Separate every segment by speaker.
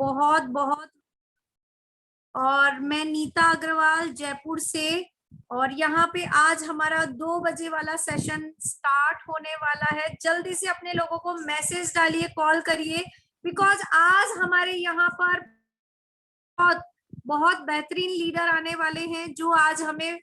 Speaker 1: बहुत बहुत। और मैं नीता अग्रवाल जयपुर से। और यहाँ पे आज हमारा 2 बजे वाला सेशन स्टार्ट होने वाला है। जल्दी से अपने लोगों को मैसेज डालिए, कॉल करिए, बिकॉज आज हमारे यहाँ पर बहुत बहुत बेहतरीन लीडर आने वाले हैं जो आज हमें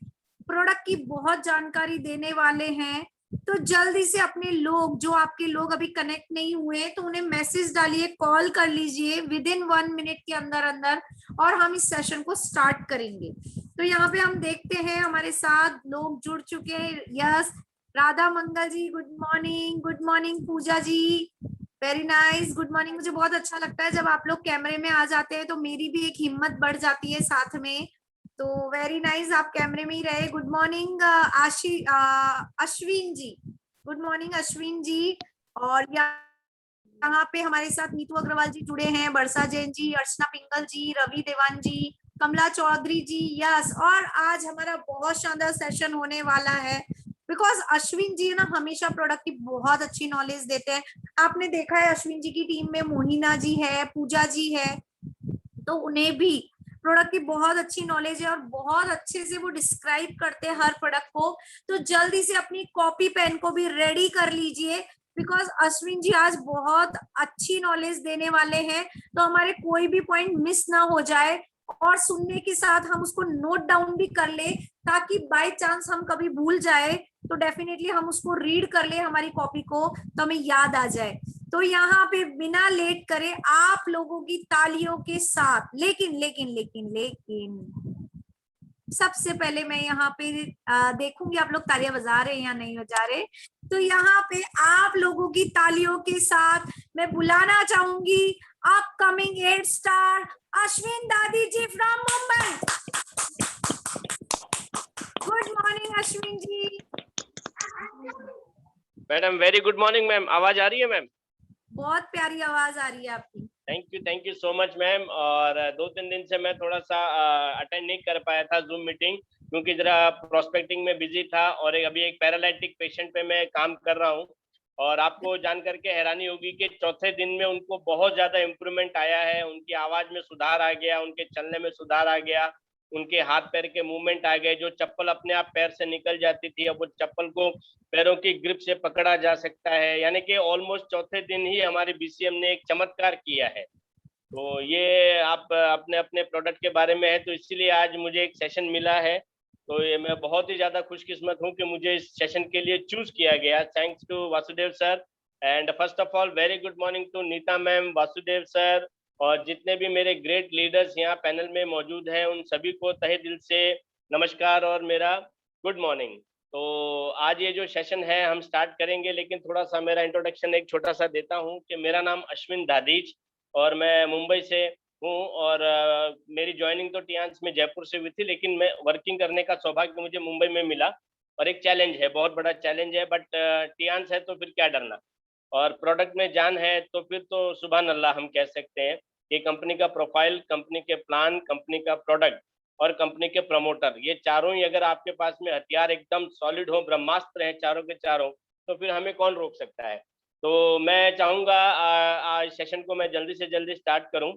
Speaker 1: प्रोडक्ट की बहुत जानकारी देने वाले हैं। तो जल्दी से अपने लोग, जो आपके लोग अभी कनेक्ट नहीं हुए, तो उन्हें मैसेज डालिए, कॉल कर लीजिए विद इन 1 मिनट के अंदर अंदर, और हम इस सेशन को स्टार्ट करेंगे। तो यहाँ पे हम देखते हैं हमारे साथ लोग जुड़ चुके हैं। यस, राधा मंगल जी, good morning. Good morning Pooja जी, वेरी नाइस, गुड मॉर्निंग। मुझे बहुत अच्छा लगता है जब आप लोग कैमरे में आ जाते हैं, तो मेरी भी एक हिम्मत बढ़ जाती है साथ में। तो वेरी नाइस, आप कैमरे में ही रहे। गुड मॉर्निंग अश्विन जी, गुड मॉर्निंग अश्विन जी। और यहाँ पे हमारे साथ नीतू अग्रवाल जी जुड़े हैं, बरसा जैन जी, अर्चना पिंगल जी, रवि देवान जी, कमला चौधरी जी। यस, और आज हमारा बहुत शानदार सेशन होने वाला है, बिकॉज अश्विन जी ना हमेशा प्रोडक्ट की बहुत अच्छी नॉलेज देते हैं। आपने देखा है अश्विन जी की टीम में मोहिना जी है, पूजा जी है, तो उन्हें भी प्रोडक्ट की बहुत अच्छी नॉलेज है और बहुत अच्छे से वो डिस्क्राइब करते हैं हर प्रोडक्ट को। तो जल्दी से अपनी कॉपी पेन को भी रेडी कर लीजिए, बिकॉज अश्विन जी आज बहुत अच्छी नॉलेज देने वाले हैं। तो हमारे कोई भी पॉइंट मिस ना हो जाए, और सुनने के साथ हम उसको नोट डाउन भी कर ले, ताकि बाय चांस हम कभी भूल जाए तो डेफिनेटली हम उसको रीड कर ले हमारी कॉपी को, तो हमें याद आ जाए। तो यहाँ पे बिना लेट करे आप लोगों की तालियों के साथ, लेकिन लेकिन लेकिन लेकिन सबसे पहले मैं यहाँ पे देखूंगी आप लोग तालियां बजा रहे हैं या नहीं बजा रहे। तो यहाँ पे आप लोगों की तालियों के साथ मैं बुलाना चाहूंगी upcoming 8 star Ashwin Dadi ji from Mumbai. Good morning Ashwin ji.
Speaker 2: Madam very good morning ma'am. आवाज आ रही है मैम?
Speaker 1: बहुत प्यारी आवाज आ रही है आपकी।
Speaker 2: Thank you so much ma'am. और 2-3 दिन से मैं थोड़ा सा अटेंड नहीं कर पाया था जूम मीटिंग, क्योंकि जरा प्रोस्पेक्टिंग में बिजी था, और अभी एक पैरालिटिक पेशेंट पे मैं काम कर रहा हूँ। और आपको जान करके हैरानी होगी कि चौथे दिन में उनको बहुत ज्यादा इम्प्रूवमेंट आया है, उनकी आवाज में सुधार आ गया, उनके चलने में सुधार आ गया, उनके हाथ पैर के मूवमेंट आ गए। जो चप्पल अपने आप पैर से निकल जाती थी, अब वो चप्पल को पैरों की ग्रिप से पकड़ा जा सकता है। यानी कि ऑलमोस्ट चौथे दिन ही हमारे बीसीएम ने एक चमत्कार किया है। तो ये आप अपने अपने प्रोडक्ट के बारे में है, तो इसीलिए आज मुझे एक सेशन मिला है। तो ये मैं बहुत ही ज्यादा खुशकिस्मत हूँ कि मुझे इस सेशन के लिए चूज किया गया। Thanks to Vasudev sir. And first of all very good morning to Neeta ma'am, Vasudev sir, और जितने भी मेरे ग्रेट लीडर्स यहाँ पैनल में मौजूद हैं, उन सभी को तहे दिल से नमस्कार और मेरा गुड मॉर्निंग। तो आज ये जो सेशन है हम स्टार्ट करेंगे, लेकिन थोड़ा सा मेरा इंट्रोडक्शन एक छोटा सा देता हूँ कि मेरा नाम अश्विन दादीज और मैं मुंबई से हूँ। और मेरी ज्वाइनिंग तो टियांस में जयपुर से हुई थी, लेकिन मैं वर्किंग करने का सौभाग्य मुझे मुंबई में मिला। और एक चैलेंज है, बहुत बड़ा चैलेंज है, बट टियांस है तो फिर क्या डरना। और प्रोडक्ट में जान है तो फिर तो सुभान अल्लाह हम कह सकते हैं कि कंपनी का प्रोफाइल, कंपनी के प्लान, कंपनी का प्रोडक्ट और कंपनी के प्रमोटर, ये चारों ही अगर आपके पास में हथियार एकदम सॉलिड हो, ब्रह्मास्त्र हैं चारों के चारों, तो फिर हमें कौन रोक सकता है। तो मैं चाहूंगा आज सेशन को मैं जल्दी से जल्दी स्टार्ट करूं।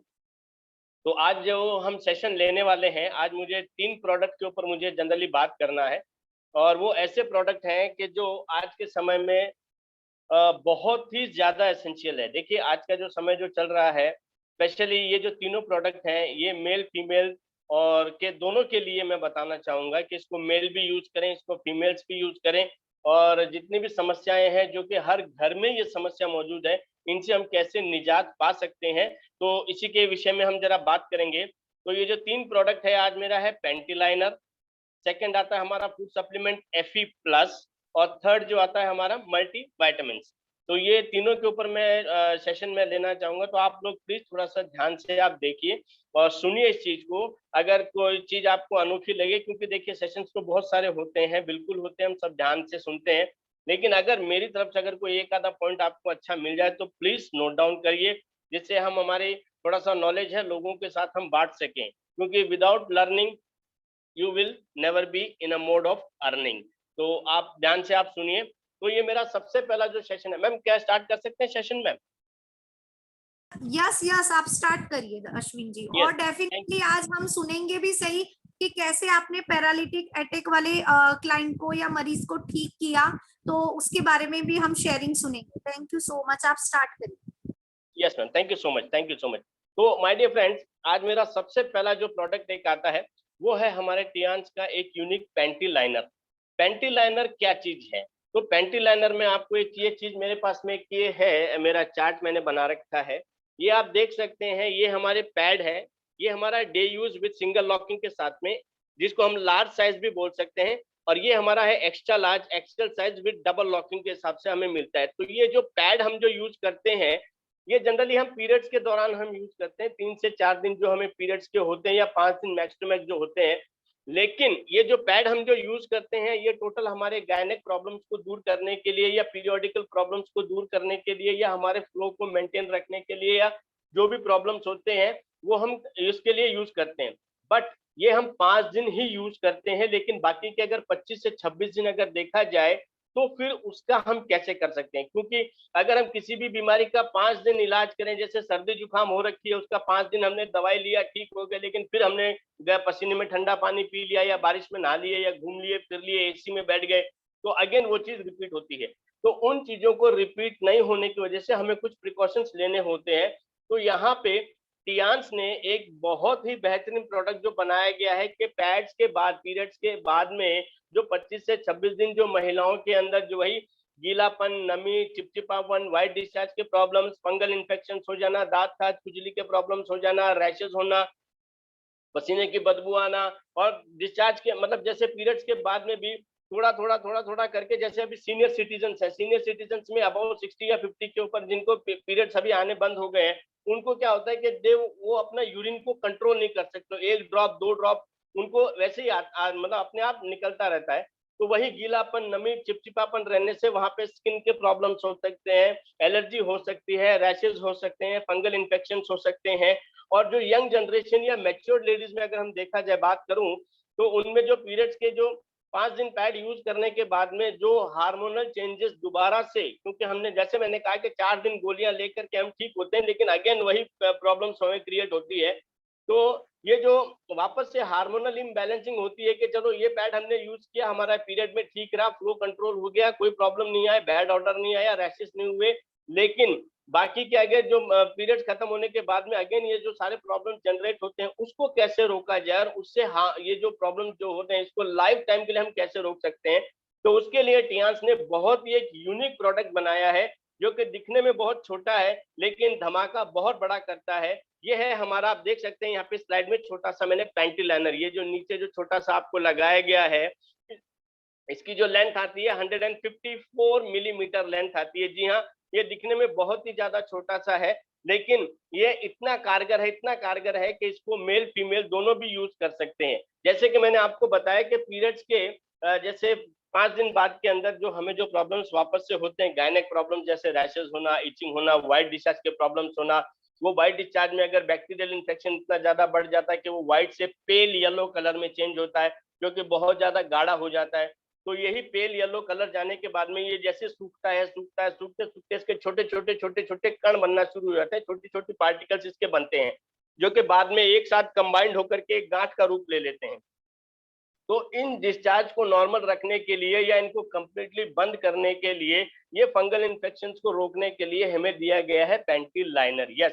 Speaker 2: तो आज जो हम सेशन लेने वाले हैं, आज मुझे 3 प्रोडक्ट के ऊपर मुझे जनरली बात करना है। और वो ऐसे प्रोडक्ट हैं कि जो आज के समय में बहुत ही ज्यादा एसेंशियल है। देखिए आज का जो समय जो चल रहा है, स्पेशली ये जो तीनों प्रोडक्ट हैं, ये मेल फीमेल और के दोनों के लिए मैं बताना चाहूंगा कि इसको मेल भी यूज करें, इसको फीमेल्स भी यूज करें। और जितनी भी समस्याएं हैं जो कि हर घर में ये समस्या मौजूद है, इनसे हम कैसे निजात पा सकते हैं, तो इसी के विषय में हम जरा बात करेंगे। तो ये जो 3 प्रोडक्ट है, आज मेरा है पेंटिलाइनर, सेकंड आता है हमारा फूड सप्लीमेंट एफई प्लस, और थर्ड जो आता है हमारा मल्टी वाइटामिन। तो ये तीनों के ऊपर मैं सेशन में लेना चाहूंगा। तो आप लोग प्लीज थोड़ा सा ध्यान से आप देखिए और सुनिए इस चीज को। अगर कोई चीज आपको अनोखी लगे, क्योंकि देखिए सेशंस तो बहुत सारे होते हैं, बिल्कुल होते हैं, हम सब ध्यान से सुनते हैं, लेकिन अगर मेरी तरफ से अगर कोई एक आधा पॉइंट आपको अच्छा मिल जाए तो प्लीज नोट डाउन करिए, जिससे हम हमारी थोड़ा सा नॉलेज है लोगों के साथ हम बांट सकें। क्योंकि without learning you will never be in a mode of earning. तो आप ध्यान से आप सुनिए। तो ये मेरा सबसे पहला जो सेशन है, मैम क्या स्टार्ट कर सकते हैं सेशन मैम?
Speaker 1: यस यस, आप स्टार्ट करिए अश्विन जी।
Speaker 2: यस,
Speaker 1: और
Speaker 2: थैंक
Speaker 1: डेफिनेटली आज हम सुनेंगे भी सही कि कैसे आपने पैरालिटिक अटैक वाले क्लाइंट को या मरीज को ठीक किया, तो उसके बारे में भी हम शेयरिंग सुनेंगे। थैंक यू सो मच, आप स्टार्ट करिए।
Speaker 2: Yes ma'am, thank you so much, thank you so much. तो माय डियर फ्रेंड्स, आज मेरा सबसे पहला जो प्रोडक्ट एक आता है वो है हमारे टियांस का एक unique panty liner. Panty liner क्या चीज है? तो पैंटी लाइनर में आपको एक ये चीज मेरे पास में ये है, मेरा चार्ट मैंने बना रखा है, ये आप देख सकते हैं। ये हमारे पैड है, ये हमारा day use with single locking के साथ में, जिसको हम लार्ज साइज भी बोल सकते हैं। और ये हमारा है extra large XL size with double locking के हिसाब से हमें मिलता है। तो ये जो पैड हम जो यूज करते हैं, ये जनरली हम पीरियड्स के दौरान हम यूज करते हैं, 3 से 4 दिन जो हमें पीरियड्स के होते हैं, या 5 दिन मैक्स टू मैक्स जो होते हैं। लेकिन ये जो पैड हम जो यूज करते हैं, ये टोटल हमारे गायनेक प्रॉब्लम्स को दूर करने के लिए, या पीरियोडिकल प्रॉब्लम्स को दूर करने के लिए, या हमारे फ्लो को मेंटेन रखने के लिए, या जो भी प्रॉब्लम्स होते हैं वो हम इसके लिए यूज करते हैं। बट ये हम 5 दिन ही यूज करते हैं, लेकिन बाकी के अगर 25 से 26 दिन अगर देखा जाए तो फिर उसका हम कैसे कर सकते हैं? क्योंकि अगर हम किसी भी बीमारी का 5 दिन इलाज करें, जैसे सर्दी जुकाम हो रखी है, उसका 5 दिन हमने दवाई लिया, ठीक हो गया, लेकिन फिर हमने पसीने में ठंडा पानी पी लिया, या बारिश में नहा लिए, या घूम लिए फिर लिए, एसी में बैठ गए, तो अगेन वो चीज रिपीट होती है। तो उन चीजों को रिपीट नहीं होने की वजह से हमें कुछ प्रिकॉशंस लेने होते हैं। तो यहाँ पे टियांस ने एक बहुत ही बेहतरीन प्रोडक्ट जो बनाया गया है कि पैड्स के बाद, पीरियड्स के बाद में जो 25 से 26 दिन जो महिलाओं के अंदर जो वही गीलापन, नमी, चिपचिपापन, व्हाइट डिस्चार्ज के प्रॉब्लम्स, फंगल इन्फेक्शन हो जाना, दांत खाज खुजली के प्रॉब्लम्स हो जाना, रैशेस होना, पसीने की बदबू आना, और डिस्चार्ज के मतलब जैसे पीरियड्स के बाद में भी थोड़ा थोड़ा करके, जैसे अभी सीनियर सिटीजन है, सीनियर सिटीजन में अबाउट 60 या 50 के ऊपर जिनको पीरियड्स अभी आने बंद हो गए हैं, उनको क्या होता है कि वो अपना यूरिन को कंट्रोल नहीं कर सकते, 1 ड्रॉप 2 ड्रॉप उनको वैसे ही मतलब अपने आप निकलता रहता है। तो वही गीलापन, नमी, चिपचिपापन रहने से वहां पे स्किन के प्रॉब्लम्स हो सकते हैं, एलर्जी हो सकती है, रैशेज हो सकते हैं, फंगल इन्फेक्शन हो सकते हैं। और जो यंग जनरेशन या मैच्योर्ड लेडीज में अगर हम देखा जाए, बात करूं, तो उनमें जो पीरियड्स के जो 5 दिन पैड यूज करने के बाद में जो हार्मोनल चेंजेस दोबारा से, क्योंकि हमने जैसे मैंने कहा कि 4 दिन गोलियां लेकर के हम ठीक होते हैं, लेकिन अगेन वही प्रॉब्लम्स हमें क्रिएट होती है। तो ये जो वापस से हार्मोनल इम्बैलेंसिंग होती है कि चलो ये पैड हमने यूज किया, हमारा पीरियड में ठीक रहा, फ्लो कंट्रोल हो गया, कोई प्रॉब्लम नहीं आया, बैड ऑर्डर नहीं आया, रैशेस नहीं हुए, लेकिन बाकी के अगर जो पीरियड खत्म होने के बाद में अगेन ये जो सारे प्रॉब्लम जनरेट होते हैं, उसको कैसे रोका जाए, और उससे हाँ ये जो प्रॉब्लम जो होते हैं इसको लाइफ टाइम के लिए हम कैसे रोक सकते हैं। तो उसके लिए टियांस ने बहुत ही एक यूनिक प्रोडक्ट बनाया है, जो कि दिखने में बहुत छोटा है लेकिन धमाका बहुत बड़ा करता है। ये है हमारा, आप देख सकते हैं यहाँ पे स्लाइड में छोटा सा मैंने पैंटी लाइनर, ये जो नीचे जो छोटा सा आपको लगाया गया है, इसकी जो लेंथ आती है 154 मिलीमीटर लेंथ आती है। जी हाँ, ये दिखने में बहुत ही ज्यादा छोटा सा है, लेकिन ये इतना कारगर है, इतना कारगर है कि इसको मेल फीमेल दोनों भी यूज कर सकते हैं। जैसे कि मैंने आपको बताया कि पीरियड्स के जैसे 5 दिन बाद के अंदर जो हमें जो प्रॉब्लम्स वापस से होते हैं, गायनेक प्रॉब्लम्स जैसे रैशेज होना, इचिंग होना, व्हाइट डिस्चार्ज के प्रॉब्लम्स होना, वो व्हाइट डिस्चार्ज में अगर बैक्टीरियल इन्फेक्शन इतना ज्यादा बढ़ जाता है कि वो व्हाइट से पेल येलो कलर में चेंज होता है, जो कि बहुत ज्यादा गाढ़ा हो जाता है। तो यही पेल येलो कलर जाने के बाद में ये जैसे सूखता है, सूखते सूखते इसके छोटे छोटे छोटे छोटे कण बनना शुरू हो जाते हैं, छोटी छोटी पार्टिकल्स इसके बनते हैं, जो कि बाद में एक साथ कंबाइंड होकर के एक गांठ का रूप ले लेते हैं। तो इन डिस्चार्ज को नॉर्मल रखने के लिए या इनको कंप्लीटली बंद करने के लिए, ये फंगल इन्फेक्शन को रोकने के लिए हमें दिया गया है panty liner. Yes,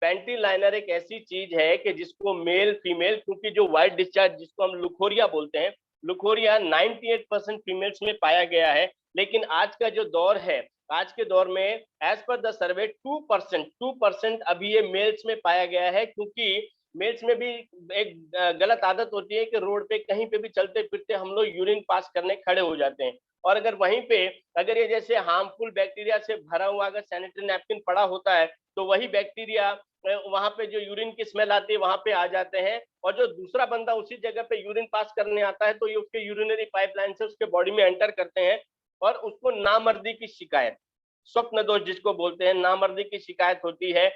Speaker 2: panty liner एक ऐसी चीज है कि जिसको मेल फीमेल, क्योंकि जो व्हाइट डिस्चार्ज जिसको हम लुकोरिया बोलते हैं, लुकोरिया 98% फीमेल्स में पाया गया है, लेकिन आज का जो दौर है, आज के दौर में एज पर द सर्वे 2% अभी ये मेल्स में पाया गया है। क्योंकि मेल्स में भी एक गलत आदत होती है कि रोड पे कहीं पे भी चलते फिरते हम लोग यूरिन पास करने खड़े हो जाते हैं, और अगर वहीं पे अगर ये जैसे हार्मफुल बैक्टीरिया से भरा हुआ अगर सैनिटरी नैपकिन पड़ा होता है, तो वही बैक्टीरिया वहां पे जो यूरिन की स्मेल आती है वहां पे आ जाते हैं, और जो दूसरा बंदा उसी जगह पे यूरिन पास करने आता है तो ये उसके यूरिनरी पाइपलाइन से उसके बॉडी में एंटर करते हैं, और उसको नामर्दी की शिकायत, स्वप्न दोष जिसको बोलते हैं, नामर्दी की शिकायत होती है,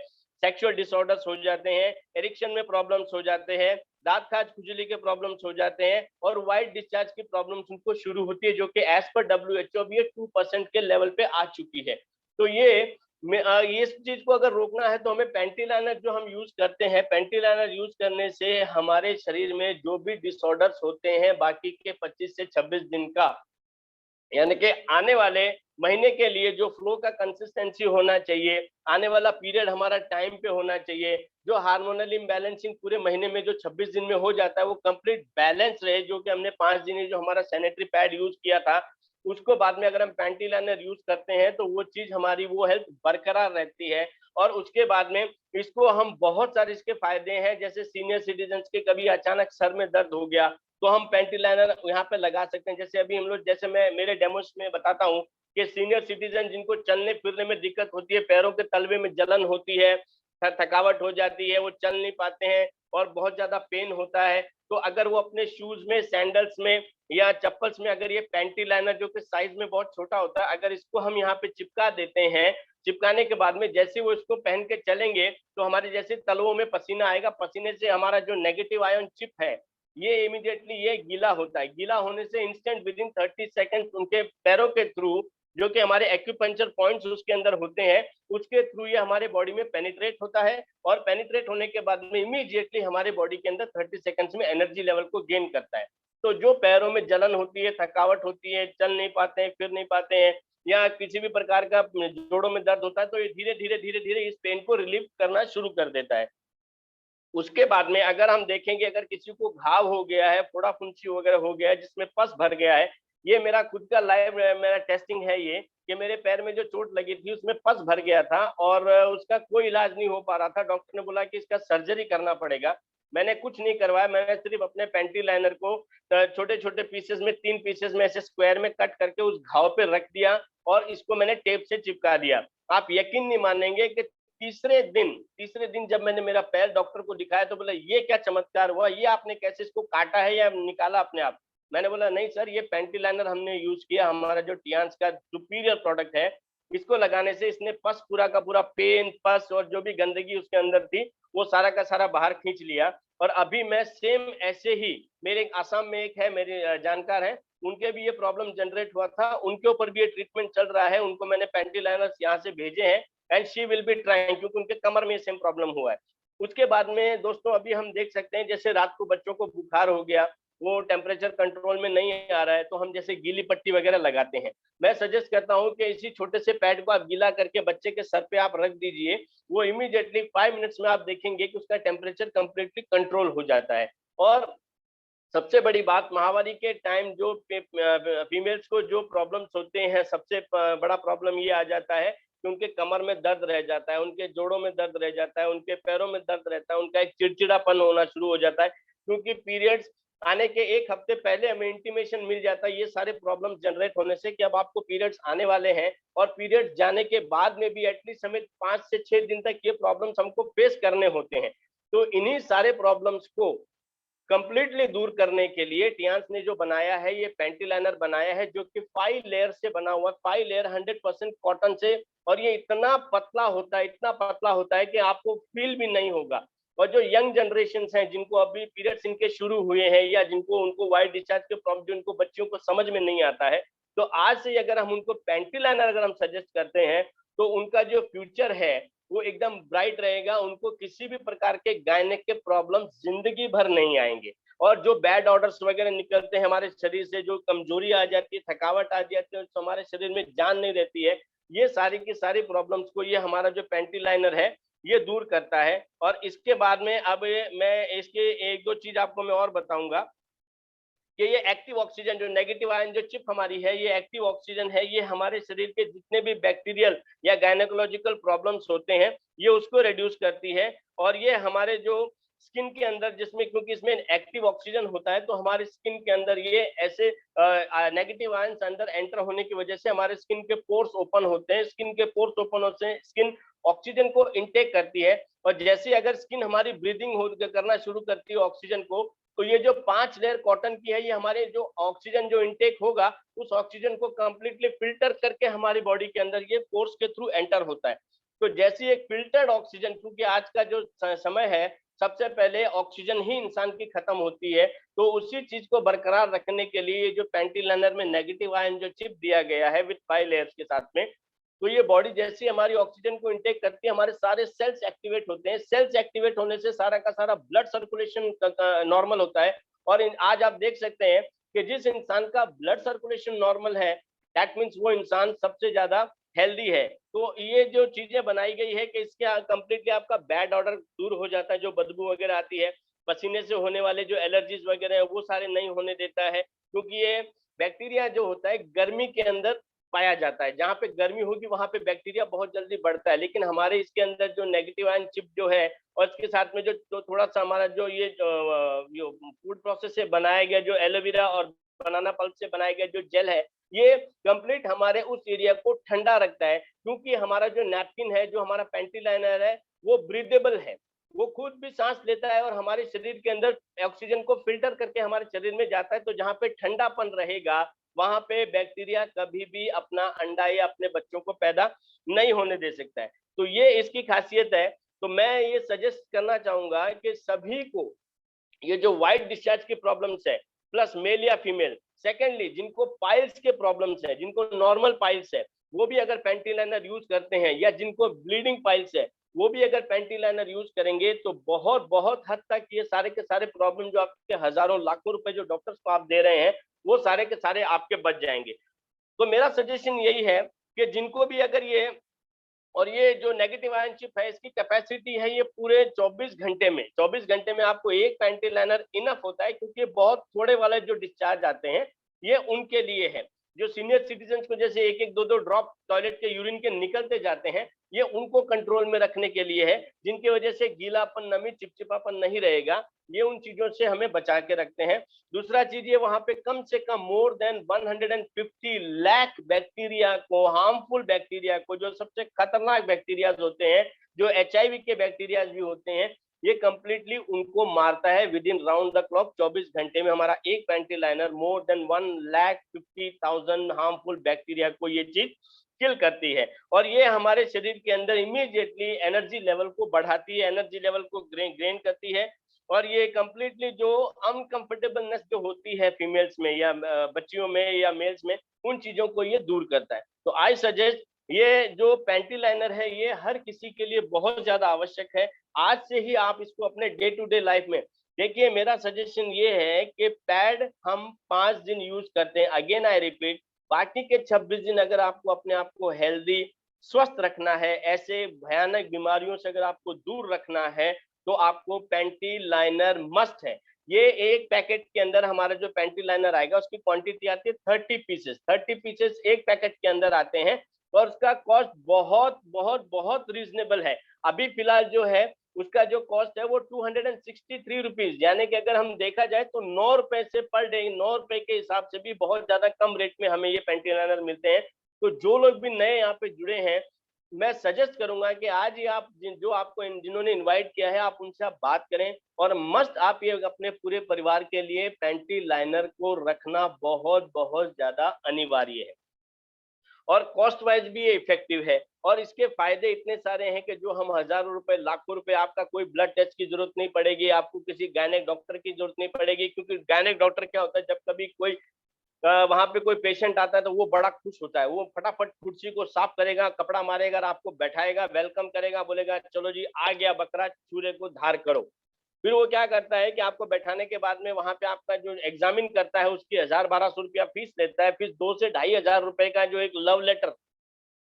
Speaker 2: सेक्सुअल डिसऑर्डर्स हो जाते हैं, एरिक्शन में प्रॉब्लम्स हो जाते हैं, दांत खाज खुजली के प्रॉब्लम्स हो जाते हैं, और व्हाइट डिस्चार्ज की प्रॉब्लम्स उनको शुरू होती है, जो कि एज पर WHO भी 2% के लेवल पे आ चुकी है। तो ये इस चीज को अगर रोकना है तो हमें पैंटी लाइनर जो हम यूज करते हैं, पैंटी लाइनर यूज करने से हमारे शरीर में जो भी डिसऑर्डर्स होते हैं बाकी के 25 से 26 दिन का, यानी कि आने वाले महीने के लिए जो फ्लो का कंसिस्टेंसी होना चाहिए, आने वाला पीरियड हमारा टाइम पे होना चाहिए, जो हार्मोनल इम्बैलेंसिंग पूरे महीने में जो 26 दिन में हो जाता है वो कंप्लीट बैलेंस रहे, जो कि हमने 5 दिन जो हमारा सैनिटरी पैड यूज किया था उसको बाद में अगर हम पैंटी लाइनर यूज करते हैं तो वो चीज हमारी वो हेल्थ बरकरार रहती है। और उसके बाद में इसको हम बहुत सारे इसके फायदे हैं, जैसे सीनियर सिटीजन के कभी अचानक सर में दर्द हो गया तो हम पैंटी लाइनर यहाँ पे लगा सकते हैं। जैसे अभी हम लोग, जैसे मैं मेरे डेमोस में बताता हूँ कि सीनियर सिटीजन जिनको चलने फिरने में दिक्कत होती है, पैरों के तलवे में जलन होती है, थकावट हो जाती है, वो चल नहीं पाते हैं और बहुत ज्यादा पेन होता है, तो अगर वो अपने शूज में, सैंडल्स में या चप्पल्स में अगर ये पैंटी लाइनर जो कि साइज में बहुत छोटा होता है, अगर इसको हम यहाँ पे चिपका देते हैं, चिपकाने के बाद में जैसे वो इसको पहन के चलेंगे तो हमारे जैसे तलवों में पसीना आएगा, पसीने से हमारा जो नेगेटिव आयन चिप है ये इमीडिएटली ये गीला होता है। गीला होने से इंस्टेंट विद इन 30 सेकंड्स उनके पैरों के थ्रू, जो कि हमारे एक्यूपंक्चर पॉइंट्स उसके अंदर होते हैं, उसके थ्रू ये हमारे बॉडी में पेनिट्रेट होता है और पेनिट्रेट होने के बाद में इमीडिएटली हमारे बॉडी के अंदर 30 सेकंड्स में एनर्जी लेवल को गेन करता है। तो जो पैरों में जलन होती है, थकावट होती है, चल नहीं पाते हैं, फिर नहीं पाते हैं या किसी भी प्रकार का जोड़ों में दर्द होता है, तो ये धीरे धीरे धीरे धीरे इस पेन को रिलीव करना शुरू कर देता है। उसके बाद में अगर हम देखेंगे, अगर किसी को घाव हो गया है, फोड़ा फुंसी वगैरह हो गया है जिसमें पस भर गया है, ये मेरा खुद का लाइव मेरा टेस्टिंग है ये, कि मेरे पैर में जो चोट लगी थी उसमें पस भर गया था और उसका कोई इलाज नहीं हो पा रहा था। डॉक्टर ने बोला कि इसका सर्जरी करना पड़ेगा। मैंने कुछ नहीं करवाया, मैंने सिर्फ अपने पैंटी लाइनर को छोटे छोटे पीसेस में, 3 पीसेस में ऐसे स्क्वायर में कट करके उस घाव पे रख दिया और इसको मैंने टेप से चिपका दिया। आप यकीन नहीं मानेंगे कि तीसरे दिन जब मैंने मेरा पैर डॉक्टर को दिखाया तो बोला ये क्या चमत्कार हुआ, ये आपने कैसे इसको काटा है या निकाला अपने आप? मैंने बोला नहीं सर, ये पैंटी लाइनर हमने यूज किया, हमारा जो टियांस का सुपीरियर प्रोडक्ट है, इसको लगाने से इसने पस पूरा का पूरा पेन, पस और जो भी गंदगी उसके अंदर थी वो सारा का सारा बाहर खींच लिया। और अभी मैं सेम ऐसे ही, मेरे आसाम में एक है, मेरे जानकार है, उनके भी ये प्रॉब्लम जनरेट हुआ था, उनके ऊपर भी ये ट्रीटमेंट चल रहा है, उनको मैंने पैंटी लाइनर्स यहाँ से भेजे हैं and she will be trying, क्योंकि उनके कमर में सेम प्रॉब्लम हुआ है। उसके बाद में दोस्तों अभी हम देख सकते हैं, जैसे रात को बच्चों को बुखार हो गया, वो टेम्परेचर कंट्रोल में नहीं आ रहा है, तो हम जैसे गीली पट्टी वगैरह लगाते हैं। मैं सजेस्ट करता हूँ कि इसी छोटे से पैड को आप गीला करके बच्चे के सर पे आप रख दीजिए, वो इमीडिएटली 5 मिनट्स में आप देखेंगे कि उसका टेम्परेचर कंप्लीटली कंट्रोल हो जाता है। और सबसे बड़ी बात, महामारी के टाइम जो फीमेल्स को जो प्रॉब्लम्स होते हैं, सबसे बड़ा प्रॉब्लम ये आ जाता है कि उनके कमर में दर्द रह जाता है, उनके जोड़ों में दर्द रह जाता है, उनके पैरों में दर्द रहता है, उनका एक चिड़चिड़ापन होना शुरू हो जाता है, क्योंकि पीरियड्स आने के 1 हफ्ते पहले हमें इंटीमेशन मिल जाता है ये सारे प्रॉब्लम्स जनरेट होने से कि अब आपको पीरियड्स आने वाले हैं। और पीरियड्स जाने के बाद में भी एटलीस्ट हमें 5 से 6 दिन तक ये प्रॉब्लम्स हमको फेस करने होते हैं। तो इन्हीं सारे प्रॉब्लम्स को कंप्लीटली दूर करने के लिए टियांस ने जो बनाया है, ये पैंटी लाइनर बनाया है, जो कि 5 लेयर से बना हुआ, 5 लेयर 100% कॉटन से, और ये इतना पतला होता है, इतना पतला होता है कि आपको फील भी नहीं होगा। और जो यंग जनरेशन हैं, जिनको अभी पीरियड्स इनके शुरू हुए हैं या जिनको उनको वाइट डिस्चार्ज के प्रॉब्लम, जो उनको बच्चियों को समझ में नहीं आता है, तो आज से अगर हम उनको पैंटी लाइनर अगर हम सजेस्ट करते हैं तो उनका जो फ्यूचर है वो एकदम ब्राइट रहेगा, उनको किसी भी प्रकार के गायनेक के प्रॉब्लम जिंदगी भर नहीं आएंगे। और जो बैड ऑर्डर्स वगैरह निकलते हैं हमारे शरीर से, जो कमजोरी आ जाती है, थकावट आ जाती है, तो हमारे शरीर में जान नहीं रहती है, ये सारी की सारी प्रॉब्लम्स को ये हमारा जो पैंटी लाइनर है ये दूर करता है। और इसके बाद में अब मैं इसके 1-2 चीज आपको मैं और बताऊंगा कि ये एक्टिव ऑक्सीजन, जो नेगेटिव आयन जो चिप हमारी है, ये एक्टिव ऑक्सीजन है, ये हमारे शरीर के जितने भी बैक्टीरियल या गायनेकोलॉजिकल प्रॉब्लम्स होते हैं ये उसको रिड्यूस करती है। और ये हमारे जो स्किन के अंदर, जिसमें क्योंकि इसमें एक्टिव ऑक्सीजन होता है, तो हमारे स्किन के अंदर ये ऐसे नेगेटिव आयन्स अंदर एंटर होने की वजह से हमारे स्किन के पोर्स ओपन होते हैं, स्किन के पोर्स ओपन होते हैं, स्किन ऑक्सीजन को इनटेक करती है। और जैसे अगर स्किन हमारी ब्रीदिंग करना शुरू करती है ऑक्सीजन को, तो ये जो 5 लेयर कॉटन की है, ये हमारे जो ऑक्सीजन जो इनटेक होगा उस ऑक्सीजन को कंप्लीटली फिल्टर करके हमारी बॉडी के अंदर ये पोर्स के थ्रू एंटर होता है। तो जैसे एक फिल्टर्ड ऑक्सीजन, क्योंकि आज का जो समय है सबसे पहले ऑक्सीजन ही इंसान की खत्म होती है, तो उसी चीज को बरकरार रखने के लिए जो पैंटी लाइनर में नेगेटिव आयन जो चिप दिया गया है विद 5 लेयर्स के साथ में, तो ये बॉडी जैसे हमारी ऑक्सीजन को इंटेक करती है, हमारे सारे सेल्स एक्टिवेट होते हैं। सेल्स एक्टिवेट होने से सारा का सारा ब्लड सर्कुलेशन नॉर्मल होता है। और आज आप देख सकते हैं कि जिस इंसान का ब्लड सर्कुलेशन नॉर्मल है, दैट मीन्स वो इंसान सबसे ज्यादा हेल्दी है। तो ये जो चीजें बनाई गई है कि इसके कंप्लीटली आपका बैड ऑर्डर दूर हो जाता है, जो बदबू वगैरह आती है, पसीने से होने वाले जो एलर्जीज वगैरह है वो सारे नहीं होने देता है, क्योंकि ये बैक्टीरिया जो होता है गर्मी के अंदर पाया जाता है। जहाँ पे गर्मी होगी वहां पे बैक्टीरिया बहुत जल्दी बढ़ता है, लेकिन हमारे इसके अंदर जो नेगेटिव आयन चिप जो है, और इसके साथ में जो थोड़ा सा हमारा जो ये फूड प्रोसेस से बनाया गया जो एलोवेरा और बनाना पल्प से बनाया गया जो जेल है, ये कंप्लीट हमारे उस एरिया को ठंडा रखता है। क्योंकि हमारा जो नैपकिन है, जो हमारा पैंटी लाइनर है, वो ब्रीदेबल है, वो खुद भी सांस लेता है और हमारे शरीर के अंदर ऑक्सीजन को फिल्टर करके हमारे शरीर में जाता है। तो जहाँ पे ठंडापन रहेगा वहां पे बैक्टीरिया कभी भी अपना अंडा या अपने बच्चों को पैदा नहीं होने दे सकता है। तो ये इसकी खासियत है। तो मैं ये सजेस्ट करना चाहूंगा कि सभी को ये जो व्हाइट डिस्चार्ज की प्रॉब्लम्स है, प्लस मेल या फीमेल, सेकेंडली जिनको पाइल्स के प्रॉब्लम्स है, जिनको नॉर्मल पाइल्स है, वो भी अगर पैंटी लाइनर यूज करते हैं, या जिनको ब्लीडिंग पाइल्स है वो भी अगर पैंटी लाइनर यूज करेंगे, तो बहुत बहुत हद तक ये सारे के सारे प्रॉब्लम जो आपके हजारों लाखों रुपए जो डॉक्टर्स को आप दे रहे हैं, वो सारे के सारे आपके बच जाएंगे। तो मेरा सजेशन यही है कि जिनको भी अगर ये, और ये जो नेगेटिव आयन चिप है इसकी कैपेसिटी है ये पूरे 24 घंटे में आपको एक पैंटी लाइनर इनफ होता है, क्योंकि बहुत थोड़े वाले जो डिस्चार्ज आते हैं ये उनके लिए है। जो सीनियर सिटीजन को जैसे एक एक दो दो ड्रॉप टॉयलेट के यूरिन के निकलते जाते हैं, ये उनको कंट्रोल में रखने के लिए है, जिनकी वजह से गीलापन, नमी, चिपचिपापन नहीं रहेगा। ये उन चीजों से हमें बचा के रखते हैं। दूसरा चीज, ये वहां पे कम से कम मोर देन 150 लाख बैक्टीरिया को, हार्मफुल बैक्टीरिया को, जो सबसे खतरनाक बैक्टीरिया होते हैं, जो HIV के बैक्टीरिया भी होते हैं, ये कंप्लीटली उनको मारता है with in round the clock. 24 घंटे में हमारा एक panty liner more than 1,50,000 harmful bacteria को ये चीज किल करती है। और ये हमारे शरीर के अंदर इमीडिएटली एनर्जी लेवल को बढ़ाती है, एनर्जी लेवल को ग्रेन करती है। और ये कंप्लीटली जो अनकंफर्टेबलनेस जो होती है फीमेल्स में या बच्चियों में या मेल्स में, उन चीजों को ये दूर करता है। तो आई सजेस्ट ये जो पैंटी लाइनर है ये हर किसी के लिए बहुत ज्यादा आवश्यक है। आज से ही आप इसको अपने डे टू डे लाइफ में देखिए। मेरा सजेशन ये है कि पैड हम 5 दिन यूज करते हैं, अगेन आई रिपीट, बाकी के 26 दिन अगर आपको अपने आप को हेल्दी, स्वस्थ रखना है, ऐसे भयानक बीमारियों से अगर आपको दूर रखना है, तो आपको पैंटी लाइनर मस्ट है। ये एक पैकेट के अंदर हमारा जो पैंटी लाइनर आएगा उसकी क्वांटिटी आती है 30 पीसेस एक पैकेट के अंदर आते हैं, और उसका कॉस्ट बहुत बहुत बहुत रीजनेबल है। अभी फिलहाल जो है उसका जो कॉस्ट है वो 263 रुपीज, यानी कि अगर हम देखा जाए तो 9 रुपए से पर डे, 9 रुपए के हिसाब से भी बहुत ज्यादा कम रेट में हमें ये पैंटी लाइनर मिलते हैं। तो जो लोग भी नए यहाँ पे जुड़े हैं, मैं सजेस्ट करूंगा कि आज ही आप जो आपको जिन्होंने इनवाइट किया है, आप उनसे आप बात करें, और मस्ट आप ये अपने पूरे परिवार के लिए पैंटी लाइनर को रखना बहुत बहुत ज्यादा अनिवार्य है। और कॉस्ट वाइज भी ये इफेक्टिव है, और इसके फायदे इतने सारे हैं कि जो हम हजारों रुपए, लाखों रुपए, आपका कोई ब्लड टेस्ट की जरूरत नहीं पड़ेगी, आपको किसी गायनेक डॉक्टर की जरूरत नहीं पड़ेगी। क्योंकि गायनेक डॉक्टर क्या होता है, जब कभी कोई वहां पे कोई पेशेंट आता है तो वो बड़ा खुश होता है, वो फटाफट कुर्सी को साफ करेगा, कपड़ा मारेगा, आपको बैठाएगा, वेलकम करेगा, बोलेगा चलो जी आ गया बकरा, चूरे को धार करो। फिर वो क्या करता है कि आपको बैठाने के बाद में वहां पे आपका जो एग्जामिन करता है उसकी 1,000-1,200 रुपया फीस लेता है। फिर 2 से 2,500 रुपए का जो एक लव लेटर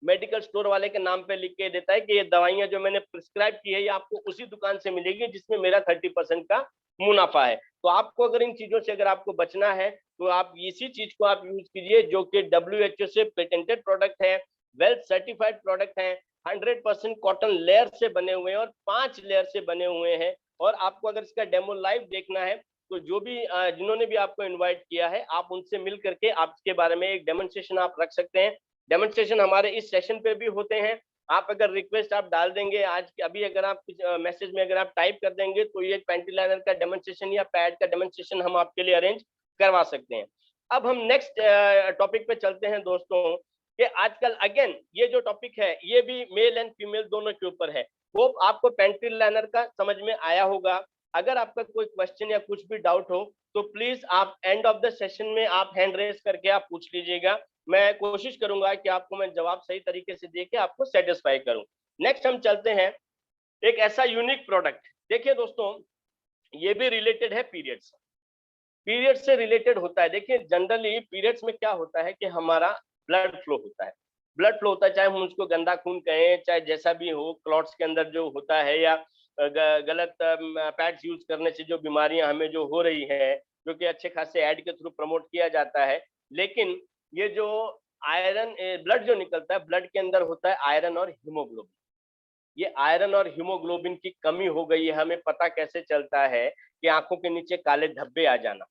Speaker 2: मेडिकल स्टोर वाले के नाम पे लिख के देता है कि ये दवाइयां जो मैंने प्रिस्क्राइब की है ये आपको उसी दुकान से मिलेगी जिसमें मेरा 30% का मुनाफा है। तो आपको अगर इन चीजों से अगर आपको बचना है तो आप इसी चीज को आप यूज कीजिए, जो कि WHO से पेटेंटेड प्रोडक्ट है, वेल सर्टिफाइड प्रोडक्ट है, 100% कॉटन लेयर से बने हुए हैं और 5 लेयर से बने हुए हैं। और आपको अगर इसका डेमो लाइव देखना है तो जो भी जिन्होंने भी आपको इनवाइट किया है, आप उनसे मिल करके आप इसके बारे में एक डेमोन्स्ट्रेशन आप रख सकते हैं। डेमोन्स्ट्रेशन हमारे इस सेशन पे भी होते हैं। आप अगर रिक्वेस्ट आप डाल देंगे आज अभी, अगर आप मैसेज में अगर आप टाइप कर देंगे तो ये पैंटी लाइनर का डेमोन्स्ट्रेशन या पैड का डेमोन्स्ट्रेशन हम आपके लिए अरेंज करवा सकते हैं। अब हम नेक्स्ट टॉपिक पे चलते हैं दोस्तों, कि आजकल अगेन ये जो टॉपिक है ये भी मेल एंड फीमेल दोनों के ऊपर है। होप आपको पैंटी लाइनर का समझ में आया होगा। अगर आपका कोई क्वेश्चन या कुछ भी डाउट हो तो प्लीज आप एंड ऑफ द सेशन में आप हैंड रेस करके आप पूछ लीजिएगा। मैं कोशिश करूंगा कि आपको मैं जवाब सही तरीके से दे के आपको सेटिस्फाई करूं। नेक्स्ट हम चलते हैं एक ऐसा यूनिक प्रोडक्ट। देखिए दोस्तों, ये भी रिलेटेड है पीरियड्स, पीरियड से रिलेटेड होता है। देखिए जनरली पीरियड्स में क्या होता है कि हमारा ब्लड फ्लो होता है, ब्लड फ्लो होता है, चाहे हम उसको गंदा खून कहें, चाहे जैसा भी हो, क्लॉट्स के अंदर जो होता है, या गलत पैड्स यूज करने से जो बीमारियां हमें जो हो रही है, जो कि अच्छे खासे ऐड के थ्रू प्रमोट किया जाता है। लेकिन ये जो आयरन ब्लड जो निकलता है, ब्लड के अंदर होता है आयरन और हीमोग्लोबिन। ये आयरन और हीमोग्लोबिन की कमी हो गई है, हमें पता कैसे चलता है कि आंखों के नीचे काले धब्बे आ जाना,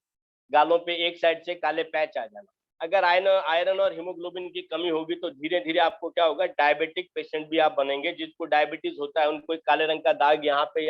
Speaker 2: गालों पे एक साइड से काले पैच आ जाना। अगर आयरन और हीमोग्लोबिन की कमी होगी तो धीरे धीरे आपको क्या होगा, डायबिटिक पेशेंट भी आप बनेंगे। जिसको डायबिटीज होता है उनको एक काले रंग का दाग यहाँ पे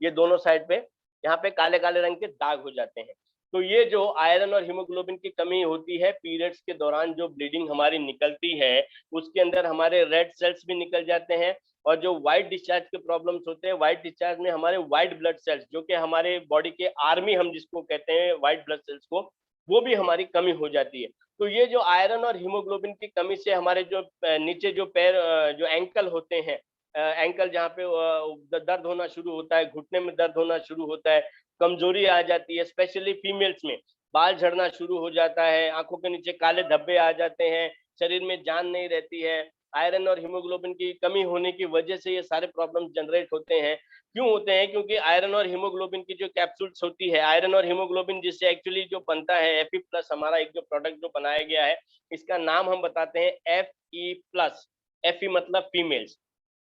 Speaker 2: ये दोनों साइड पे यहाँ पे काले काले रंग के दाग हो जाते हैं। तो ये जो आयरन और हीमोग्लोबिन की कमी होती है, पीरियड्स के दौरान जो ब्लीडिंग हमारी निकलती है उसके अंदर हमारे रेड सेल्स भी निकल जाते हैं। और जो व्हाइट डिस्चार्ज के प्रॉब्लम्स होते हैं, व्हाइट डिस्चार्ज में हमारे व्हाइट ब्लड सेल्स, जो कि हमारे बॉडी के आर्मी हम जिसको कहते हैं व्हाइट ब्लड सेल्स को, वो भी हमारी कमी हो जाती है। तो ये जो आयरन और हीमोग्लोबिन की कमी से हमारे जो नीचे जो पैर जो एंकल होते हैं, एंकल जहाँ पे दर्द होना शुरू होता है, घुटने में दर्द होना शुरू होता है, कमजोरी आ जाती है, स्पेशली फीमेल्स में बाल झड़ना शुरू हो जाता है, आंखों के नीचे काले धब्बे आ जाते हैं, शरीर में जान नहीं रहती है। आयरन और हीमोग्लोबिन की कमी होने की वजह से ये सारे प्रॉब्लम जनरेट होते हैं। क्यों होते हैं? क्योंकि आयरन और हीमोग्लोबिन की जो कैप्सूल्स होती है, आयरन और हीमोग्लोबिन जिससे एक्चुअली जो बनता है एफ प्लस, हमारा एक जो प्रोडक्ट जो बनाया गया है, इसका नाम हम बताते हैं एफ ई प्लस। एफ मतलब फीमेल्स,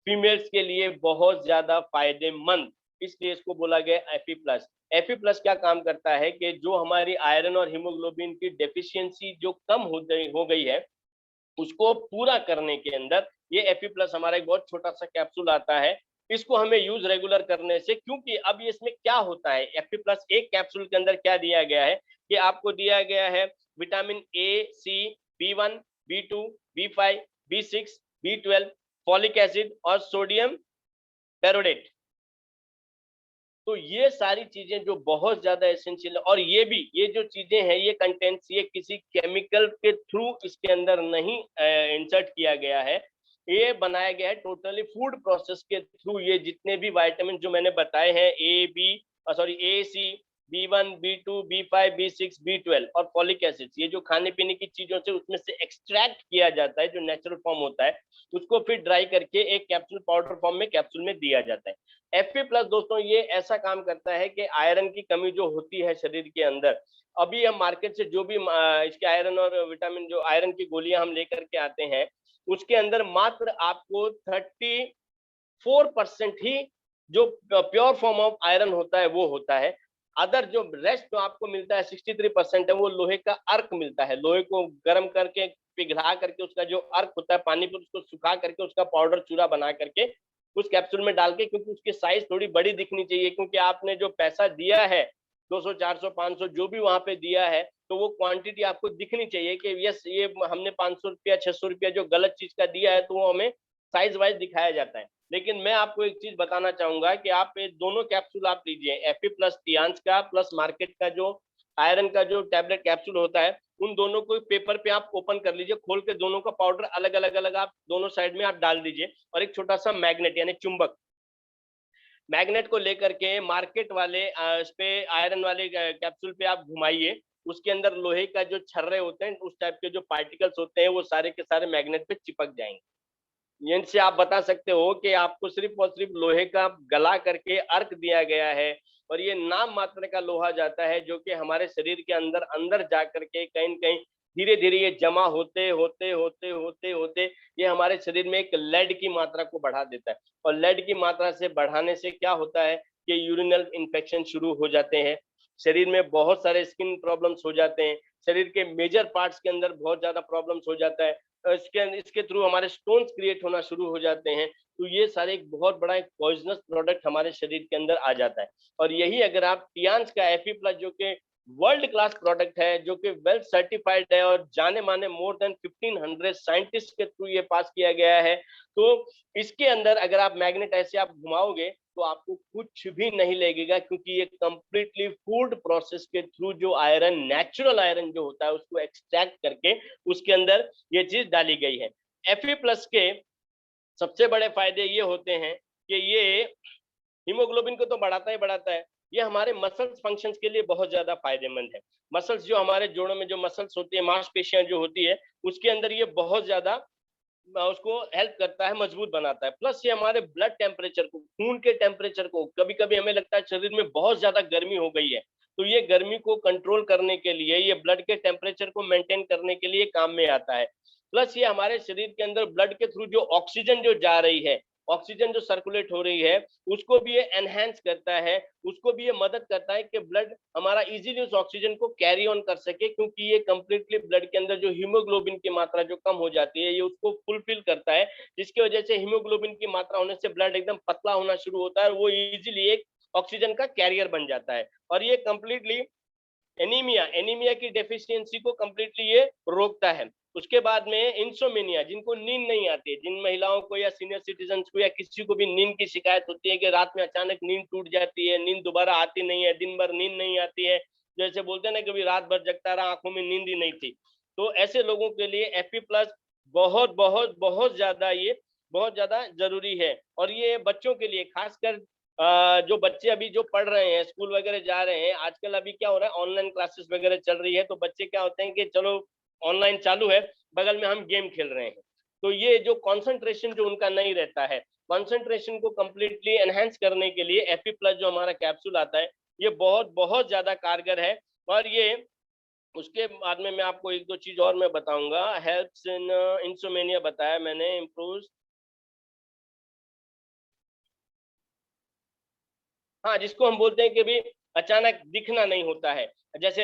Speaker 2: फीमेल्स के लिए बहुत ज्यादा फायदेमंद, इसलिए इसको बोला गया एफ प्लस। एफ प्लस क्या काम करता है कि जो हमारी आयरन और हीमोग्लोबिन की डेफिशिएंसी जो कम हो गई है, उसको पूरा करने के अंदर ये एफ प्लस हमारा एक बहुत छोटा सा कैप्सूल आता है। इसको हमें यूज रेगुलर करने से, क्योंकि अब इसमें क्या होता है, एफ प्लस एक कैप्सूल के अंदर क्या दिया गया है कि आपको दिया गया है vitamin A, C, B1, B2, B5, B6, B12, folic acid और सोडियम पेरोडेट। तो ये सारी चीजें जो बहुत ज्यादा एसेंशियल है, और ये जो चीजें हैं, ये कंटेंट्स ये किसी केमिकल के थ्रू इसके अंदर नहीं इंसर्ट किया गया है, ये बनाया गया है टोटली फूड प्रोसेस के थ्रू। ये जितने भी विटामिन जो मैंने बताए हैं, ए, C, B1, B2, B5, B6, B12 और फॉलिक एसिड, ये जो खाने पीने की चीजों से उसमें से एक्सट्रैक्ट किया जाता है, जो नेचुरल फॉर्म होता है, उसको फिर ड्राई करके एक कैप्सूल पाउडर फॉर्म में कैप्सूल में दिया जाता है। एफ प्लस दोस्तों ये ऐसा काम करता है कि आयरन की कमी जो होती है शरीर के अंदर, अभी हम मार्केट से जो भी इसके आयरन और विटामिन जो आयरन की गोलियां हम लेकर के आते हैं, उसके अंदर मात्र आपको 34% ही जो प्योर फॉर्म ऑफ आयरन होता है वो होता है। अदर जो रेस्ट जो आपको मिलता है 63% है, वो लोहे का अर्क मिलता है। लोहे को गर्म करके पिघला करके उसका जो अर्क होता है, पानी पर उसको सुखा करके उसका पाउडर चूरा बना करके उस कैप्सूल में डाल के, क्योंकि उसकी साइज थोड़ी बड़ी दिखनी चाहिए, क्योंकि आपने जो पैसा दिया है 200, 400, 500 जो भी वहां पे दिया है, तो वो क्वांटिटी आपको दिखनी चाहिए कि यस ये हमने 500 रुपया 600 रुपया जो गलत चीज का दिया है, तो वो हमें साइज वाइज दिखाया जाता है। लेकिन मैं आपको एक चीज बताना चाहूंगा कि आप ये दोनों कैप्सूल आप लीजिए, एफ प्लस टियांस का प्लस मार्केट का जो आयरन का जो टैबलेट कैप्सूल होता है, उन दोनों को पेपर पे आप ओपन कर लीजिए, खोल के दोनों का पाउडर अलग अलग आप दोनों साइड में आप डाल दीजिए, और एक छोटा सा मैग्नेट यानी चुंबक, मैग्नेट को लेकर के मार्केट वाले इस पे आयरन वाले कैप्सूल पे आप घुमाइए, उसके अंदर लोहे का जो छर्रे होते हैं, उस टाइप के जो पार्टिकल्स होते हैं, वो सारे के सारे मैग्नेट पे चिपक जाएंगे। इनसे आप बता सकते हो कि आपको सिर्फ और सिर्फ लोहे का गला करके अर्क दिया गया है, और ये नाम मात्र का लोहा जाता है, जो कि हमारे शरीर के अंदर अंदर जा करके कहीं कहीं धीरे धीरे ये जमा होते होते होते होते होते ये हमारे शरीर में एक लेड की मात्रा को बढ़ा देता है। और लेड की मात्रा से बढ़ाने से क्या होता है कि यूरिनल इन्फेक्शन शुरू हो जाते हैं, शरीर में बहुत सारे स्किन प्रॉब्लम्स हो जाते हैं, शरीर के मेजर पार्ट्स के अंदर बहुत ज्यादा प्रॉब्लम्स हो जाता है, इसके थ्रू हमारे स्टोन्स क्रिएट होना शुरू हो जाते हैं। तो ये सारे एक बहुत बड़ा एक पॉइजनस प्रोडक्ट हमारे शरीर के अंदर आ जाता है। और यही अगर आप टियांस का एफ प्लस, जो कि वर्ल्ड क्लास प्रोडक्ट है, जो कि वेल सर्टिफाइड है और जाने माने मोर देन 1500 साइंटिस्ट के थ्रू ये पास किया गया है, तो इसके अंदर अगर आप मैग्नेट ऐसे आप घुमाओगे, तो आपको कुछ भी नहीं लगेगा, क्योंकि ये कंप्लीटली फूड प्रोसेस के थ्रू जो आयरन, नेचुरल आयरन जो होता है उसको एक्सट्रैक्ट करके उसके अंदर ये चीज डाली गई है। Fe+ के सबसे बड़े फायदे ये होते हैं कि ये हीमोग्लोबिन को तो बढ़ाता ही बढ़ाता है, ये हमारे मसल्स फंक्शंस के लिए बहुत ज्यादा फायदेमंद है। मसल्स जो हमारे जोड़ों में जो मसल्स होती है, मांसपेशियां जो होती है, उसके अंदर ये बहुत ज्यादा उसको हेल्प करता है, मजबूत बनाता है। प्लस ये हमारे ब्लड टेम्परेचर को, खून के टेम्परेचर को, कभी कभी हमें लगता है शरीर में बहुत ज्यादा गर्मी हो गई है, तो ये गर्मी को कंट्रोल करने के लिए, ये ब्लड के टेम्परेचर को मेंटेन करने के लिए काम में आता है। प्लस ये हमारे शरीर के अंदर ब्लड के थ्रू जो ऑक्सीजन जो जा रही है, ऑक्सीजन जो सर्कुलेट हो रही है, उसको भी ये एनहेंस करता है, उसको भी ये मदद करता है कि ब्लड हमारा इजीली उस ऑक्सीजन को कैरी ऑन कर सके, क्योंकि ये कंप्लीटली ब्लड के अंदर जो हीमोग्लोबिन की मात्रा जो कम हो जाती है, ये उसको फुलफिल करता है, जिसकी वजह से हीमोग्लोबिन की मात्रा होने से ब्लड एकदम पतला होना शुरू होता है और वो इजीली एक ऑक्सीजन का कैरियर बन जाता है। और ये कंप्लीटली एनीमिया की डेफिशिएंसी को कंप्लीटली ये रोकता है। उसके बाद में इंसोमेनिया, जिनको नींद नहीं आती है, जिन महिलाओं को या सीनियर सिटीजन को या किसी को भी नींद की शिकायत होती है कि रात में अचानक नींद टूट जाती है, नींद दोबारा आती नहीं है, दिन भर नींद नहीं आती है, जैसे बोलते हैं ना, कभी रात भर जगता रहा, आंखों में नींद ही नहीं थी, तो ऐसे लोगों के लिए Fe+ बहुत बहुत बहुत ज्यादा, ये बहुत ज्यादा जरूरी है। और ये बच्चों के लिए खासकर जो बच्चे अभी जो पढ़ रहे हैं, स्कूल वगैरह जा रहे हैं, आजकल अभी क्या हो रहा है, ऑनलाइन क्लासेस वगैरह चल रही है, तो बच्चे क्या होते हैं कि चलो ऑनलाइन चालू है, बगल में हम गेम खेल रहे हैं, तो ये जो कंसंट्रेशन जो उनका नहीं रहता है, कंसंट्रेशन को कंप्लीटली एनहेंस करने के लिए Fe+ जो हमारा कैप्सूल आता है, ये बहुत बहुत ज्यादा कारगर है। और ये उसके बाद में मैं आपको एक दो चीज और मैं बताऊंगा। हेल्प्स इन इंसोमेनिया बताया मैंने, इम्प्रूव, हाँ, जिसको हम बोलते हैं कि भी अचानक दिखना नहीं होता है, जैसे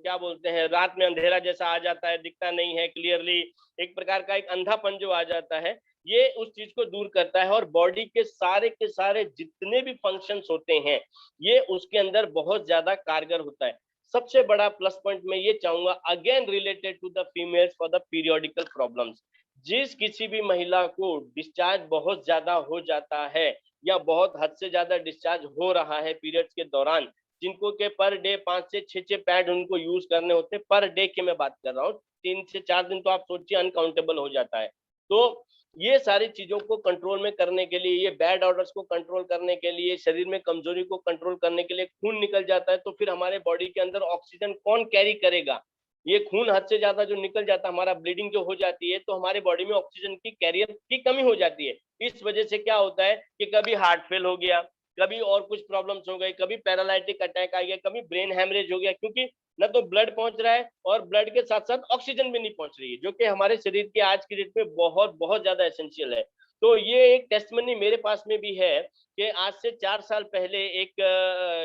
Speaker 2: क्या बोलते हैं, रात में अंधेरा जैसा आ जाता है, दिखता नहीं है क्लियरली, एक प्रकार का एक अंधापन जो आ जाता है, ये उस चीज को दूर करता है। और बॉडी के सारे जितने भी फंक्शंस होते हैं, ये उसके अंदर बहुत ज्यादा कारगर होता है। सबसे बड़ा प्लस पॉइंट मैं ये चाहूंगा, again related to the females for the periodical problems, जिस किसी भी महिला को डिस्चार्ज बहुत ज्यादा हो जाता है या बहुत हद से ज्यादा डिस्चार्ज हो रहा है पीरियड्स के दौरान, जिनको के पर डे 5 से 6 पैड उनको यूज करने होते हैं, पर डे के मैं बात कर रहा हूँ, 3 से 4 दिन तो आप सोचिए अनकाउंटेबल हो जाता है। तो ये सारी चीजों को कंट्रोल में करने के लिए, ये बैड ऑर्डर्स को कंट्रोल करने के लिए, शरीर में कमजोरी को कंट्रोल करने के लिए, खून निकल जाता है तो फिर हमारे बॉडी के अंदर ऑक्सीजन कौन कैरी करेगा, ये खून हद से ज्यादा जो निकल जाता है, हमारा ब्लीडिंग जो हो जाती है, तो हमारे बॉडी में ऑक्सीजन की कैरियर की कमी हो जाती है। इस वजह से क्या होता है कि कभी हार्ट फेल हो गया, कभी और कुछ प्रॉब्लम्स हो गई, कभी पैरालाइटिक अटैक आ गया, कभी ब्रेन हेमरेज हो गया, क्योंकि न तो ब्लड पहुंच रहा है और ब्लड के साथ साथ ऑक्सीजन भी नहीं पहुंच रही है, जो कि हमारे शरीर के आज की डेट में बहुत बहुत ज्यादा एसेंशियल है। तो ये एक टेस्टमनी मेरे पास में भी है कि आज से 4 साल पहले एक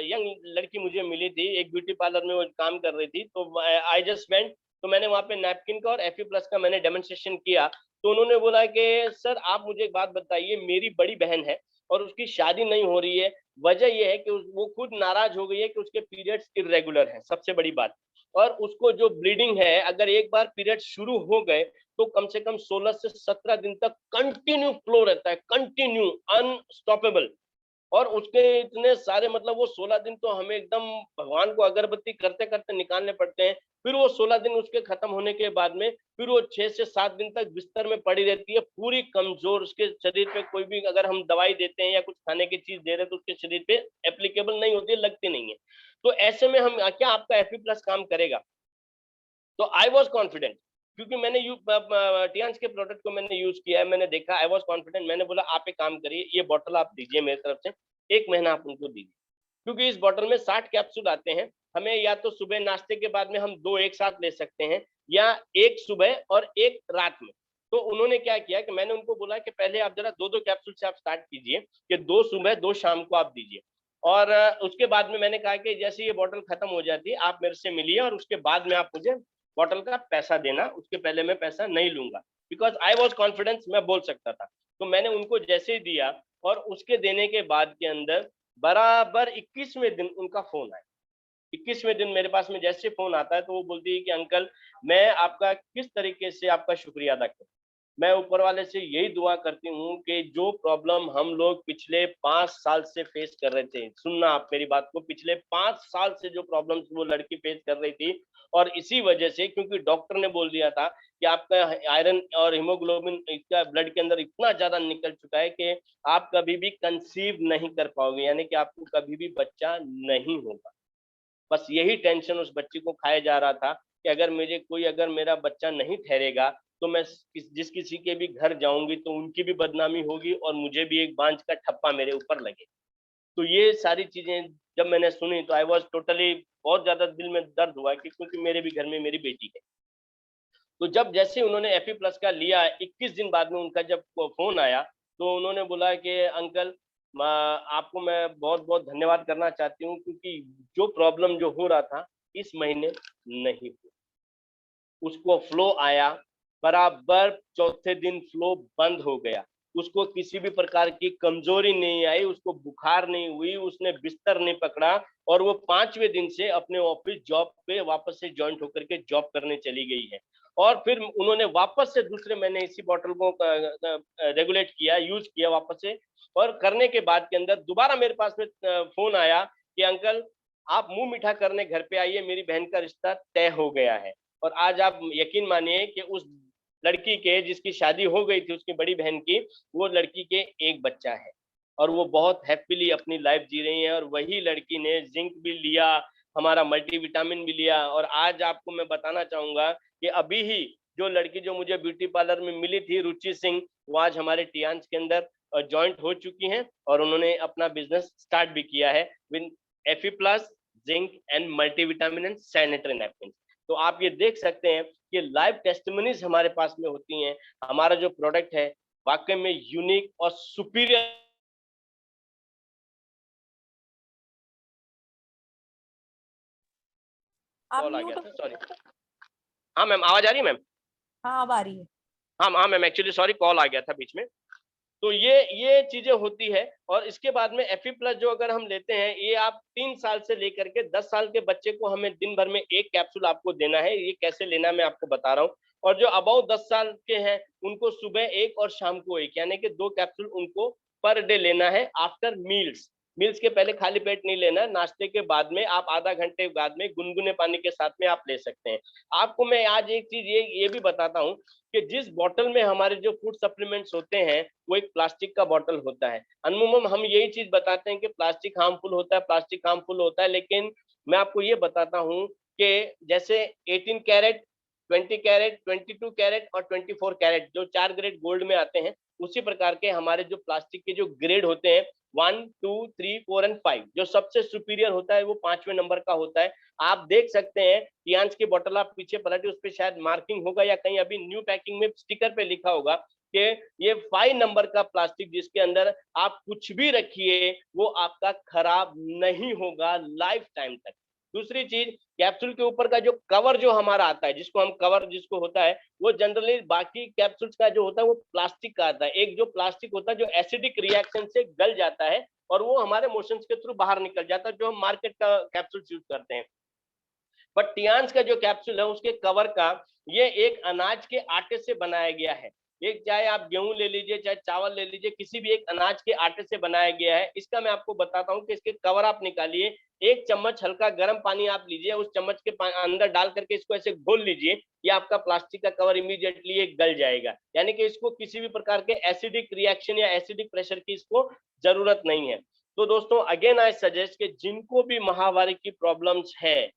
Speaker 2: यंग लड़की मुझे मिली थी, एक ब्यूटी पार्लर में वो काम कर रही थी, तो आई जस्ट वेंट, तो मैंने वहां पे नैपकिन का और Fe+ का मैंने डेमोन्स्ट्रेशन किया। तो उन्होंने बोला कि सर आप मुझे एक बात बताइए, मेरी बड़ी बहन है और उसकी शादी नहीं हो रही है, वजह यह है कि वो खुद नाराज हो गई है कि उसके पीरियड्स इरेगुलर हैं, सबसे बड़ी बात, और उसको जो ब्लीडिंग है, अगर एक बार पीरियड शुरू हो गए तो कम से कम 16 से 17 दिन तक कंटिन्यू फ्लो रहता है, कंटिन्यू अनस्टॉपेबल। और उसके इतने सारे, मतलब वो 16 दिन तो हमें एकदम भगवान को अगरबत्ती करते करते निकालने पड़ते हैं। फिर वो 16 दिन उसके खत्म होने के बाद में फिर वो 6 से 7 दिन तक बिस्तर में पड़ी रहती है, पूरी कमजोर। उसके शरीर पे कोई भी अगर हम दवाई देते हैं या कुछ खाने की चीज दे रहे हैं तो उसके शरीर पे एप्लीकेबल नहीं होती है, लगती नहीं है। तो ऐसे में हम क्या आपका Fe+ काम करेगा? तो आई वॉज कॉन्फिडेंट, क्योंकि मैंने टियांस के प्रोडक्ट को मैंने यूज किया है, मैंने देखा, आई वॉज कॉन्फिडेंट। मैंने बोला आप एक काम करिए, ये बॉटल आप दीजिए मेरी तरफ से, 1 महीना आप उनको दीजिए, क्योंकि इस बॉटल में 60 कैप्सूल आते हैं। हमें या तो सुबह नाश्ते के बाद में हम 2 एक साथ ले सकते हैं, या एक सुबह और एक रात में। तो उन्होंने क्या किया कि मैंने उनको बोला कि पहले आप जरा 2-2 कैप्सूल से आप स्टार्ट कीजिए, कि 2 सुबह 2 शाम को आप दीजिए। और उसके बाद में मैंने कहा कि जैसे ये बॉटल खत्म हो जाती है आप मेरे से मिलिए, और उसके बाद में आप मुझे बॉटल का पैसा देना, उसके पहले मैं पैसा नहीं लूंगा, बिकॉज आई वॉज कॉन्फिडेंस, मैं बोल सकता था। तो मैंने उनको जैसे ही दिया, और उसके देने के बाद के अंदर बराबर 21वें दिन उनका फोन आया। 21वें दिन मेरे पास में जैसे फोन आता है तो वो बोलती है कि अंकल, मैं आपका किस तरीके से आपका शुक्रिया अदा करूं। मैं ऊपर वाले से यही दुआ करती हूँ कि जो प्रॉब्लम हम लोग पिछले 5 साल से फेस कर रहे थे, सुनना आप मेरी बात को, पिछले 5 साल से जो प्रॉब्लम्स वो लड़की फेस कर रही थी, और इसी वजह से, क्योंकि डॉक्टर ने बोल दिया था कि आपका आयरन और हीमोग्लोबिन इसका ब्लड के अंदर इतना ज्यादा निकल चुका है कि आप कभी भी कंसीव नहीं कर पाओगे, यानी कि आपको कभी भी बच्चा नहीं होगा। बस यही टेंशन उस बच्ची को खाया जा रहा था कि अगर मेरा बच्चा नहीं ठहरेगा तो मैं जिस किसी के भी घर जाऊंगी तो उनकी भी बदनामी होगी और मुझे भी एक बांझ का ठप्पा मेरे ऊपर लगे। तो ये सारी चीजें जब मैंने सुनी तो आई वॉज टोटली, बहुत ज्यादा दिल में दर्द हुआ कि क्योंकि मेरे भी घर में मेरी बेटी है। तो जब जैसे उन्होंने एफी प्लस का लिया, 21 दिन बाद में उनका जब फोन आया तो उन्होंने बोला कि अंकल, आपको मैं बहुत बहुत धन्यवाद करना चाहती हूँ, क्योंकि जो प्रॉब्लम जो हो रहा था इस महीने नहीं हुआ। उसको फ्लो आया, बराबर चौथे दिन फ्लो बंद हो गया। उसको किसी भी प्रकार की कमजोरी नहीं आई, उसको बुखार नहीं हुई, उसने बिस्तर नहीं पकड़ा, और वो 5वें दिन से अपने ऑफिस जॉब पे वापस से ज्वाइंट होकर के जॉब करने चली गई है। और फिर उन्होंने वापस से दूसरे महीने इसी बॉटल को रेगुलेट किया, यूज किया वापस से, और करने के बाद के अंदर दोबारा मेरे पास में फोन आया कि अंकल, आप मुंह मीठा करने घर पे आइए, मेरी बहन का रिश्ता तय हो गया है। और आज आप यकीन मानिए कि उस लड़की के, जिसकी शादी हो गई थी उसकी बड़ी बहन की, वो लड़की के एक बच्चा है और वो बहुत हैप्पीली अपनी लाइफ जी रही है। और वही लड़की ने जिंक भी लिया, हमारा मल्टीविटामिन भी लिया। और आज आपको मैं बताना चाहूंगा कि अभी ही जो लड़की जो मुझे ब्यूटी पार्लर में मिली थी, रुचि सिंह, वो आज हमारे टियांस के अंदर ज्वाइंट हो चुकी हैं और उन्होंने अपना बिजनेस स्टार्ट भी किया है विद एफी plus, zinc and multivitamin and sanitary napkin. तो आप ये देख सकते हैं कि लाइव टेस्टिमनीज हमारे पास में होती हैं। हमारा जो प्रोडक्ट है वाकई में यूनिक और सुपीरियर।
Speaker 1: आप
Speaker 2: कॉल आ गया
Speaker 1: म्यूट
Speaker 2: था, सॉरी। हाँ मैम, आवाज आ रही है मैम?
Speaker 1: हाँ, अब आ रही है।
Speaker 2: हाँ हाँ मैम, एक्चुअली सॉरी, कॉल आ गया था बीच में। तो ये चीजें होती है। और इसके बाद में एफी प्लस जो अगर हम लेते हैं, ये आप 3 साल से लेकर के 10 साल के बच्चे को हमें दिन भर में एक कैप्सूल आपको देना है। ये कैसे लेना है मैं आपको बता रहा हूँ। और जो अबाउ 10 साल के हैं उनको सुबह एक और शाम को एक, यानी कि 2 कैप्सूल उनको पर डे लेना है आफ्टर मील्स। मील्स के पहले खाली पेट नहीं लेना है, नाश्ते के बाद में आप आधा घंटे बाद में गुनगुने पानी के साथ में आप ले सकते हैं। आपको मैं आज एक चीज ये भी बताता हूँ कि जिस बॉटल में हमारे जो फूड सप्लीमेंट्स होते हैं वो एक प्लास्टिक का बॉटल होता है। अनमुमम हम यही चीज बताते हैं कि प्लास्टिक हार्मफुल होता है, प्लास्टिक हार्मफुल होता है, लेकिन मैं आपको ये बताता हूँ कि जैसे 18 कैरेट, 20 कैरेट, 22 कैरेट और 24 कैरेट जो 4 ग्रेड गोल्ड में आते हैं, उसी प्रकार के हमारे जो प्लास्टिक के जो ग्रेड होते हैं 1, 2, 3, 4 एंड 5, जो सबसे सुपीरियर होता है वो 5वें नंबर का होता है। आप देख सकते हैं टियांस की बोतल, आप पीछे पलटे, उस पर शायद मार्किंग होगा या कहीं अभी न्यू पैकिंग में स्टिकर पे लिखा होगा कि ये 5 नंबर का प्लास्टिक, जिसके अंदर आप कुछ भी रखिए वो आपका खराब नहीं होगा लाइफ टाइम तक। दूसरी चीज, कैप्सूल के ऊपर का जो कवर जो हमारा आता है, जिसको हम कवर जिसको होता है, वो जनरली बाकी कैप्सूल्स का जो होता है वो प्लास्टिक का आता है। एक जो प्लास्टिक होता है जो एसिडिक रिएक्शन से गल जाता है और वो हमारे मोशंस के थ्रू बाहर निकल जाता है, जो हम मार्केट का कैप्सूल्स यूज करते हैं। बट टियांस का जो कैप्सूल है उसके कवर का, ये एक अनाज के आटे से बनाया गया है। एक, चाहे आप गेहूं ले लीजिए, चाहे चावल ले लीजिए, किसी भी एक अनाज के आटे से बनाया गया है। इसका मैं आपको बताता हूँ कि इसके कवर आप निकालिए, 1 चम्मच हल्का गर्म पानी आप लीजिए, उस चम्मच के अंदर डाल करके इसको ऐसे घोल लीजिए, ये आपका प्लास्टिक का कवर इमीडिएटली गल जाएगा। यानी कि इसको किसी भी प्रकार के एसिडिक रिएक्शन या एसिडिक प्रेशर की इसको जरूरत नहीं है। तो दोस्तों, अगेन आई सजेस्ट कि जिनको भी महावारी की प्रॉब्लम्स है,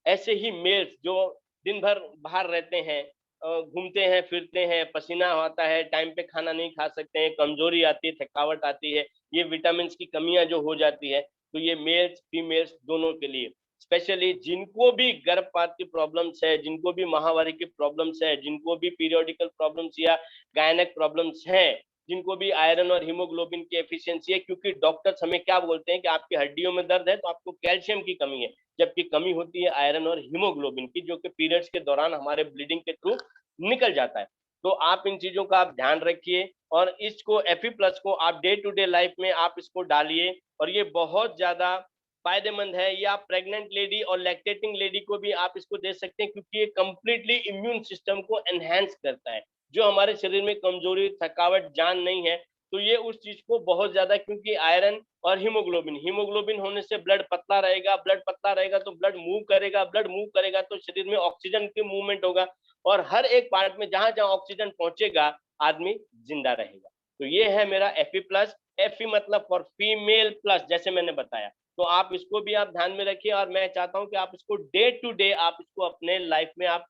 Speaker 2: ऐसे ही मेल्स जो दिन भर बाहर रहते हैं, घूमते हैं फिरते हैं, पसीना आता है, टाइम पे खाना नहीं खा सकते हैं, कमजोरी आती है, थकावट आती है, ये विटामिन की कमियां जो हो जाती है, तो ये मेल्स फीमेल्स दोनों के लिए, स्पेशली जिनको भी गर्भपात की प्रॉब्लम्स है, जिनको भी माहवारी की प्रॉब्लम्स है, जिनको भी पीरियोडिकल प्रॉब्लम्स या गायनेक प्रॉब्लम्स हैं, जिनको भी आयरन और हीमोग्लोबिन की एफिशिएंसी है, क्योंकि डॉक्टर्स हमें क्या बोलते हैं कि आपकी हड्डियों में दर्द है तो आपको कैल्शियम की कमी है, जबकि कमी होती है आयरन और हीमोग्लोबिन की, जो कि पीरियड्स के दौरान हमारे ब्लीडिंग के थ्रू निकल जाता है। तो आप इन चीजों का आप ध्यान रखिए और इसको एफी प्लस को आप डे टू डे लाइफ में आप इसको डालिए, और ये बहुत ज्यादा फायदेमंद है। ये आप प्रेग्नेंट लेडी और लैक्टेटिंग लेडी को भी आप इसको दे सकते हैं, क्योंकि ये कंप्लीटली इम्यून सिस्टम को एनहेंस करता है। जो हमारे शरीर में कमजोरी, थकावट, जान नहीं है, तो ये उस चीज को बहुत ज्यादा, क्योंकि आयरन और हीमोग्लोबिन, हीमोग्लोबिन होने से ब्लड पतला रहेगा, ब्लड पतला रहेगा तो ब्लड मूव करेगा, ब्लड मूव करेगा तो शरीर में ऑक्सीजन की मूवमेंट होगा, और हर एक पार्ट में जहां जहां ऑक्सीजन पहुंचेगा आदमी जिंदा रहेगा। तो ये है मेरा एफी प्लस। एफी मतलब फॉर फीमेल प्लस, जैसे मैंने बताया। तो आप इसको भी आप ध्यान में रखिए, और मैं चाहता हूं कि आप इसको डे टू डे आप इसको अपने लाइफ में आप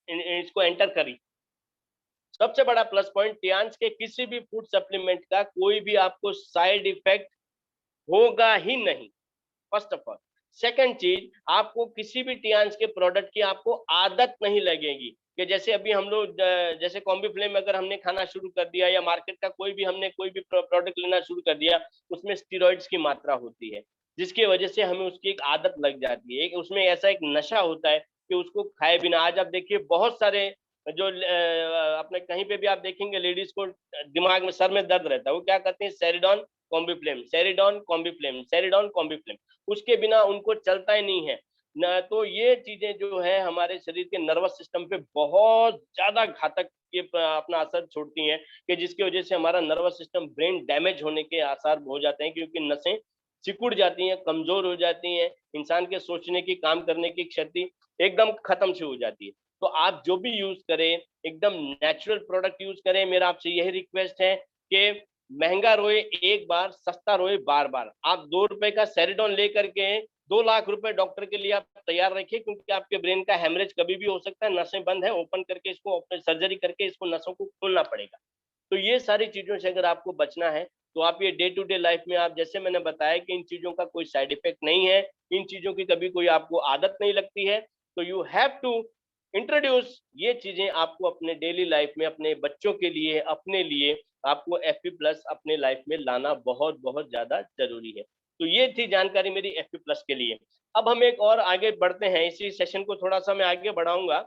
Speaker 2: इसको एंटर करिए। सबसे बड़ा प्लस पॉइंट, टियान्स के किसी भी फूड सप्लीमेंट का कोई भी आपको साइड इफेक्ट होगा ही नहीं, फर्स्ट ऑफ ऑल। सेकंड चीज, आपको किसी भी टियान्स के प्रोडक्ट की आपको आदत नहीं लगेगी, कि जैसे अभी हम लोग जैसे कॉम्बीफ्लेम अगर हमने खाना शुरू कर दिया, या मार्केट का कोई भी हमने कोई भी प्रोडक्ट लेना शुरू कर दिया, उसमें स्टीरॉइड्स की मात्रा होती है, जिसकी वजह से हमें उसकी एक आदत लग जाती है, एक उसमें ऐसा एक नशा होता है कि उसको खाए बिना। आज आप देखिए बहुत सारे जो अपने कहीं पे भी आप देखेंगे लेडीज को दिमाग में, सर में दर्द रहता है, वो क्या करते हैं, सेरिडॉन कॉम्बीफ्लेम, सेरिडॉन कॉम्बीफ्लेम, सेरिडॉन कॉम्बीफ्लेम, उसके बिना उनको चलता ही नहीं है ना। तो ये चीजें जो है हमारे शरीर के नर्वस सिस्टम पे बहुत ज्यादा घातक ये अपना असर छोड़ती हैं, कि जिसकी वजह से हमारा नर्वस सिस्टम, ब्रेन डैमेज होने के आसार हो जाते हैं, क्योंकि नसें सिकुड़ जाती हैं, कमजोर हो जाती हैं, इंसान के सोचने की, काम करने की क्षति एकदम खत्म से हो जाती है। तो आप जो भी यूज करें, एकदम नेचुरल प्रोडक्ट यूज करें। मेरा आपसे यही रिक्वेस्ट है कि महंगा रोए एक बार, सस्ता रोए बार बार। आप 2 रुपए का सेरिडॉन लेकर के 2 लाख रुपए डॉक्टर के लिए आप तैयार रखिए, क्योंकि आपके ब्रेन का हेमरेज कभी भी हो सकता है। नसें बंद है, ओपन करके इसको सर्जरी करके इसको नसों को खोलना पड़ेगा। तो ये सारी चीजों से अगर आपको बचना है, तो आप ये डे टू डे लाइफ में, आप जैसे मैंने बताया कि इन चीजों का कोई साइड इफेक्ट नहीं है, इन चीजों की कभी कोई आपको आदत नहीं लगती है, तो यू हैव टू इंट्रोड्यूस ये चीजें आपको अपने डेली लाइफ में, अपने बच्चों के लिए, अपने लिए, आपको एफपी प्लस अपने लाइफ में लाना बहुत बहुत ज्यादा जरूरी है। तो ये थी जानकारी मेरी एफपी प्लस के लिए। अब हम एक और आगे बढ़ते हैं, इसी सेशन को थोड़ा सा मैं आगे बढ़ाऊंगा।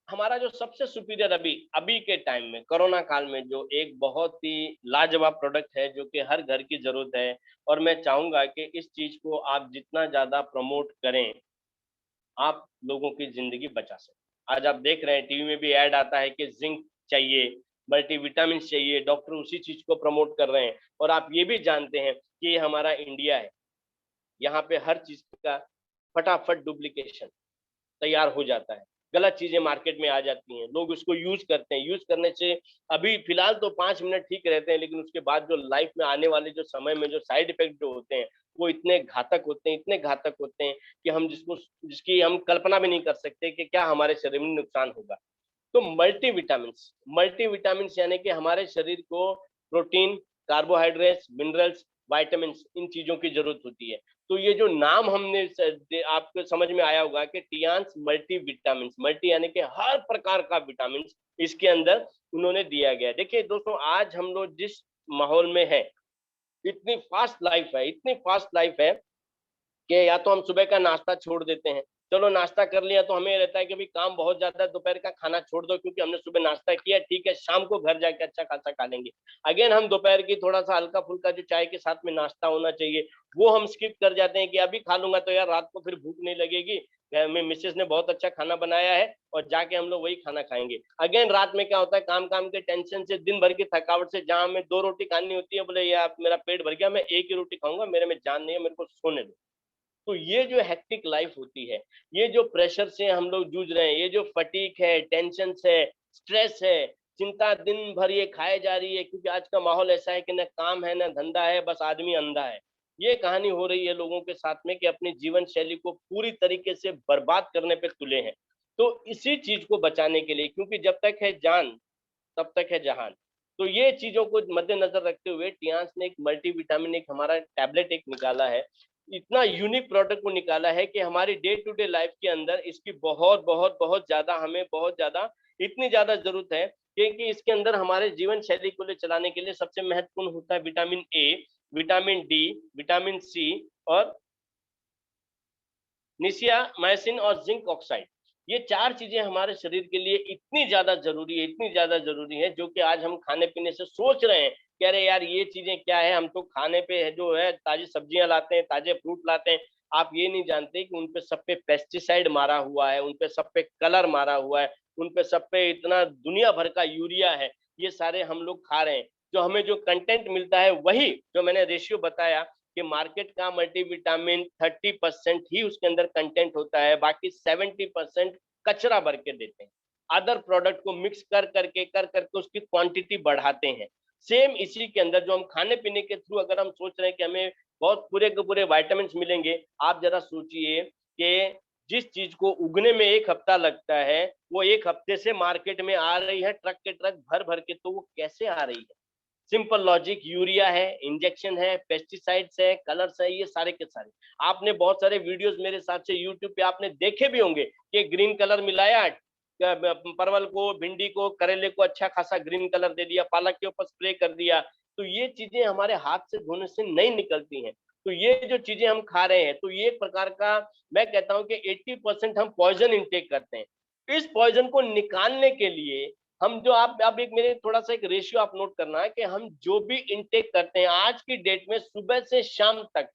Speaker 2: हमारा जो सबसे सुपीरियर अभी अभी के टाइम में, कोरोना काल में, जो एक बहुत ही लाजवाब प्रोडक्ट है, जो कि हर घर की जरूरत है, और मैं चाहूंगा कि इस चीज को आप जितना ज्यादा प्रमोट करें, आप लोगों की जिंदगी बचा सकते। आज आप देख रहे हैं टीवी में भी ऐड आता है कि जिंक चाहिए, मल्टीविटामिन चाहिए, डॉक्टर उसी चीज को प्रमोट कर रहे हैं। और आप ये भी जानते हैं कि ये हमारा इंडिया है, यहाँ पे हर चीज का फटाफट डुप्लीकेशन तैयार हो जाता है, गलत चीजें मार्केट में आ जाती हैं, लोग उसको यूज करते हैं। यूज करने से अभी फिलहाल तो 5 मिनट ठीक रहते हैं, लेकिन उसके बाद जो लाइफ में आने वाले जो समय में जो साइड इफेक्ट जो होते हैं, वो इतने घातक होते हैं, इतने घातक होते हैं कि हम जिसकी हम कल्पना भी नहीं कर सकते कि क्या हमारे शरीर में नुकसान होगा। तो मल्टीविटामिन यानी कि हमारे शरीर को प्रोटीन, कार्बोहाइड्रेट्स, मिनरल्स, वाइटामिन, इन चीजों की जरूरत होती है। तो ये जो नाम हमने आपको समझ में आया होगा कि टियान्स मल्टीविटामिन, मल्टी यानी कि हर प्रकार का विटामिन इसके अंदर उन्होंने दिया गया है। देखिए दोस्तों, आज हम लोग जिस माहौल में है, इतनी फास्ट लाइफ है, इतनी फास्ट लाइफ है कि या तो हम सुबह का नाश्ता छोड़ देते हैं। चलो नाश्ता कर लिया तो हमें रहता है कि भाई काम बहुत ज्यादा है, दोपहर का खाना छोड़ दो क्योंकि हमने सुबह नाश्ता किया, ठीक है शाम को घर जाके अच्छा खासा खा लेंगे। अगेन हम दोपहर की थोड़ा सा हल्का फुल्का जो चाय के साथ में नाश्ता होना चाहिए, वो हम स्किप कर जाते हैं कि अभी खा लूंगा तो यार रात को फिर भूख नहीं लगेगी, घर में मिसेस ने बहुत अच्छा खाना बनाया है और जाके हम लोग वही खाना खाएंगे। अगेन रात में क्या होता है, काम काम के टेंशन से, दिन भर की थकावट से, जहां हमें 2 रोटी खानी होती है, बोले यार मेरा पेट भर गया, मैं एक ही रोटी खाऊंगा, मेरे में जान नहीं है, मेरे को सोने दो। तो ये जो हेक्टिक लाइफ होती है, ये जो प्रेशर से हम लोग जूझ रहे हैं, ये जो फटीक है, टेंशन है, स्ट्रेस है, चिंता दिन भर ये खाए जा रही है, क्योंकि आज का माहौल ऐसा है कि न काम है न धंधा है, बस आदमी अंधा है। ये कहानी हो रही है लोगों के साथ में कि अपनी जीवन शैली को पूरी तरीके से बर्बाद करने पे तुले हैं। तो इसी चीज को बचाने के लिए, क्योंकि जब तक है जान तब तक है जहान, तो ये चीजों को मद्देनजर रखते हुए टियान्स ने एक मल्टीविटामिन, एक हमारा टैबलेट एक निकाला है, इतना यूनिक प्रोडक्ट को निकाला है कि हमारी डे टू डे लाइफ के अंदर इसकी बहुत बहुत बहुत ज्यादा, हमें बहुत ज्यादा, इतनी ज्यादा जरूरत है क्योंकि इसके अंदर हमारे जीवन शैली को ले चलाने के लिए सबसे महत्वपूर्ण होता है vitamin A, vitamin D, vitamin C, और निसियामाइसिन और जिंक ऑक्साइड। ये 4 चीजें हमारे शरीर के लिए इतनी ज्यादा जरूरी है, इतनी ज्यादा जरूरी है, जो कि आज हम खाने पीने से सोच रहे हैं कि अरे यार ये चीजें क्या है, हम तो खाने पे है जो है ताजी सब्जियां लाते हैं, ताजे फ्रूट लाते हैं, आप ये नहीं जानते कि उन पे सब पे पेस्टिसाइड मारा हुआ है, उन पे सब पे कलर मारा हुआ है, उन पे सब पे इतना दुनिया भर का यूरिया है, ये सारे हम लोग खा रहे हैं। जो हमें जो कंटेंट मिलता है वही जो मैंने रेशियो बताया कि मार्केट का मल्टीविटामिन 30% ही उसके अंदर कंटेंट होता है, बाकी 70% कचरा भर के देते हैं। अदर प्रोडक्ट को मिक्स कर करके उसकी क्वांटिटी बढ़ाते हैं। सेम इसी के अंदर जो हम खाने पीने के थ्रू अगर हम सोच रहे हैं कि हमें बहुत पूरे के पूरे विटामिन मिलेंगे, आप जरा सोचिए कि जिस चीज को उगने में 1 हफ्ता लगता है, वो 1 हफ्ते से मार्केट में आ रही है ट्रक के ट्रक भर भर के, तो वो कैसे आ रही है? सिंपल लॉजिक, यूरिया है, इंजेक्शन है, पेस्टिसाइड्स है, कलर्स है, ये सारे के सारे। आपने बहुत सारे वीडियोस मेरे हिसाब से यूट्यूब पे आपने देखे भी होंगे कि ग्रीन कलर मिलाया, परवल को, भिंडी को, करेले को अच्छा खासा ग्रीन कलर दे दिया, पालक के ऊपर स्प्रे कर दिया। तो ये चीजें हमारे हाथ से धोने से नहीं निकलती हैं। तो ये जो चीजें हम खा रहे हैं, तो ये एक प्रकार का, मैं कहता हूँ कि 80% हम पॉइजन इंटेक करते हैं। इस पॉइजन को निकालने के लिए हम जो आप एक मेरे थोड़ा सा एक रेशियो आप नोट करना है कि हम जो भी इनटेक करते हैं आज की डेट में सुबह से शाम तक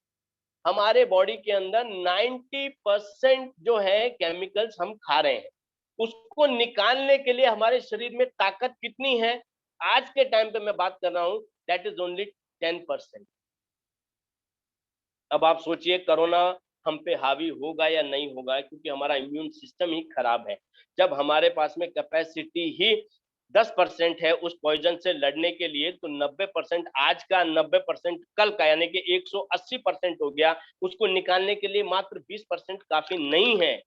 Speaker 2: हमारे बॉडी के अंदर 90% जो है केमिकल्स हम खा रहे हैं। उसको निकालने के लिए हमारे शरीर में ताकत कितनी है, आज के टाइम पे मैं बात कर रहा हूं, दैट इज ओनली 10%। अब आप सोचिए कोरोना हम पे हावी होगा या नहीं होगा, क्योंकि हमारा इम्यून सिस्टम ही खराब है। जब हमारे पास में कैपेसिटी ही 10% है उस पॉइजन से लड़ने के लिए, तो 90% आज का, 90% कल का, यानी कि 180% हो गया। उसको निकालने के लिए मात्र 20% काफी नहीं है।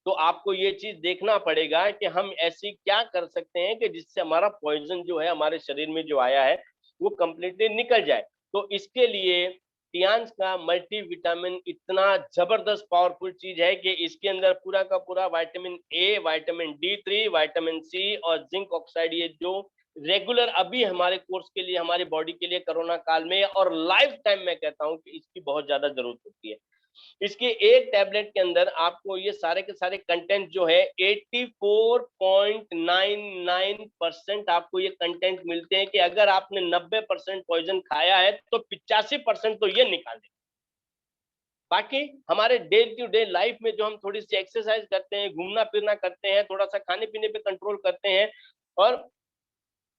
Speaker 2: तो आपको ये चीज देखना पड़ेगा कि हम ऐसी क्या कर सकते हैं कि जिससे हमारा पॉइजन जो है हमारे शरीर में जो आया है वो कंप्लीटली निकल जाए। तो इसके लिए टियांस का मल्टीविटामिन इतना जबरदस्त पावरफुल चीज है कि इसके अंदर पूरा का पूरा vitamin A, vitamin D3, vitamin C और जिंक ऑक्साइड, ये जो रेगुलर अभी हमारे कोर्स के लिए, हमारी बॉडी के लिए कोरोना काल में और लाइफ टाइम मैं कहता हूँ कि इसकी बहुत ज्यादा जरूरत होती है। इसके एक टैबलेट के अंदर आपको ये सारे के सारे कंटेंट जो है 84.99% आपको ये कंटेंट मिलते हैं कि अगर आपने 90% पॉइजन खाया है तो 85% तो ये निकाल देगा। बाकी हमारे डे टू डे लाइफ में जो हम थोड़ी सी एक्सरसाइज करते हैं, घूमना फिरना करते हैं, थोड़ा सा खाने पीने पे कंट्रोल करते हैं और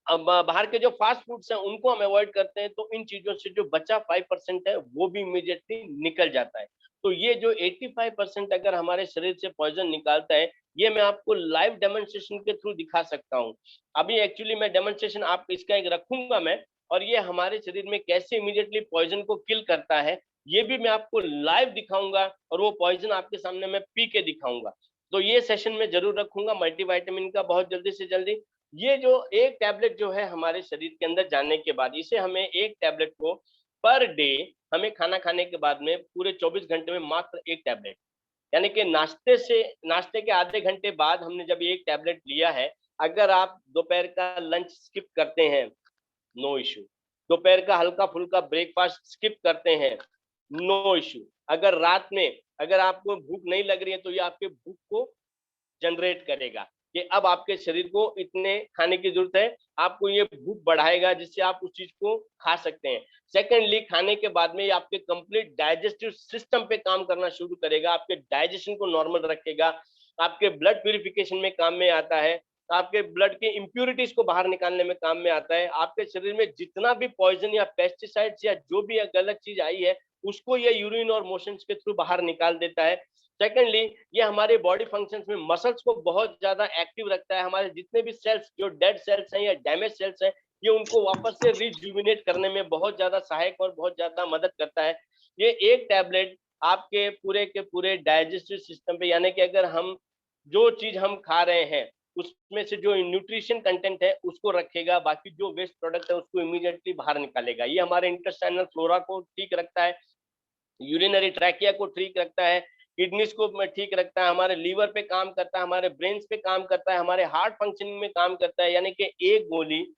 Speaker 2: अब बाहर के जो फास्ट फूड्स हैं उनको हम अवॉइड करते हैं, तो इन चीजों से जो बचा 5% है वो भी इमीडिएटली निकल जाता है। तो ये जो 85% अगर हमारे शरीर से पॉइजन निकालता है, ये मैं आपको लाइव डेमोन्स्ट्रेशन के थ्रू दिखा सकता हूँ। अभी एक्चुअली मैं डेमोन्स्ट्रेशन आप इसका एक रखूंगा मैं, और ये हमारे शरीर में कैसे इमीडिएटली पॉइजन को किल करता है ये भी मैं आपको लाइव दिखाऊंगा, और वो पॉइजन आपके सामने मैं पी के दिखाऊंगा। तो ये सेशन में जरूर रखूंगा मल्टीविटामिन का, बहुत जल्दी से जल्दी। ये जो एक टैबलेट जो है हमारे शरीर के अंदर जाने के बाद, इसे हमें एक टैबलेट को पर डे, हमें खाना खाने के बाद में पूरे 24 घंटे में मात्र एक टैबलेट, यानी कि नाश्ते के आधे घंटे बाद हमने जब एक टैबलेट लिया है, अगर आप दोपहर का लंच स्किप करते हैं नो इश्यू, दोपहर का हल्का फुल्का ब्रेकफास्ट स्किप करते हैं नो इश्यू, अगर रात में अगर आपको भूख नहीं लग रही है तो ये आपके भूख को जनरेट करेगा कि अब आपके शरीर को इतने खाने की जरूरत है, आपको ये भूख बढ़ाएगा जिससे आप उस चीज को खा सकते हैं। सेकेंडली, खाने के बाद में ये आपके कंप्लीट डाइजेस्टिव सिस्टम पे काम करना शुरू करेगा, आपके डाइजेशन को नॉर्मल रखेगा, आपके ब्लड प्यूरिफिकेशन में काम में आता है, आपके ब्लड के इम्प्यूरिटीज को बाहर निकालने में काम में आता है, आपके शरीर में जितना भी पॉइजन या पेस्टिसाइड्स या जो भी गलत चीज आई है उसको ये यूरिन और मोशंस के थ्रू बाहर निकाल देता है। सेकेंडली, ये हमारे बॉडी फंक्शंस में मसल्स को बहुत ज्यादा एक्टिव रखता है, हमारे जितने भी सेल्स जो डेड सेल्स हैं या डैमेज सेल्स हैं, ये उनको वापस से रिजुविनेट करने में बहुत ज्यादा सहायक और बहुत ज्यादा मदद करता है। ये एक टैबलेट आपके पूरे के पूरे डाइजेस्टिव सिस्टम पे, यानी कि अगर हम जो चीज हम खा रहे हैं उसमें से जो न्यूट्रिशन कंटेंट है उसको रखेगा, बाकी जो वेस्ट प्रोडक्ट है उसको इमीडिएटली बाहर निकालेगा। ये हमारे इंटेस्टाइनल फ्लोरा को ठीक रखता है, यूरिनरी ट्रैकिया को ठीक रखता है, किडनीज को ठीक रखता है, हमारे लीवर पे काम करता है, हमारे ब्रेन्स पे काम करता है, हमारे हार्ट फंक्शनिंग में काम करता है। यानी कि एक गोली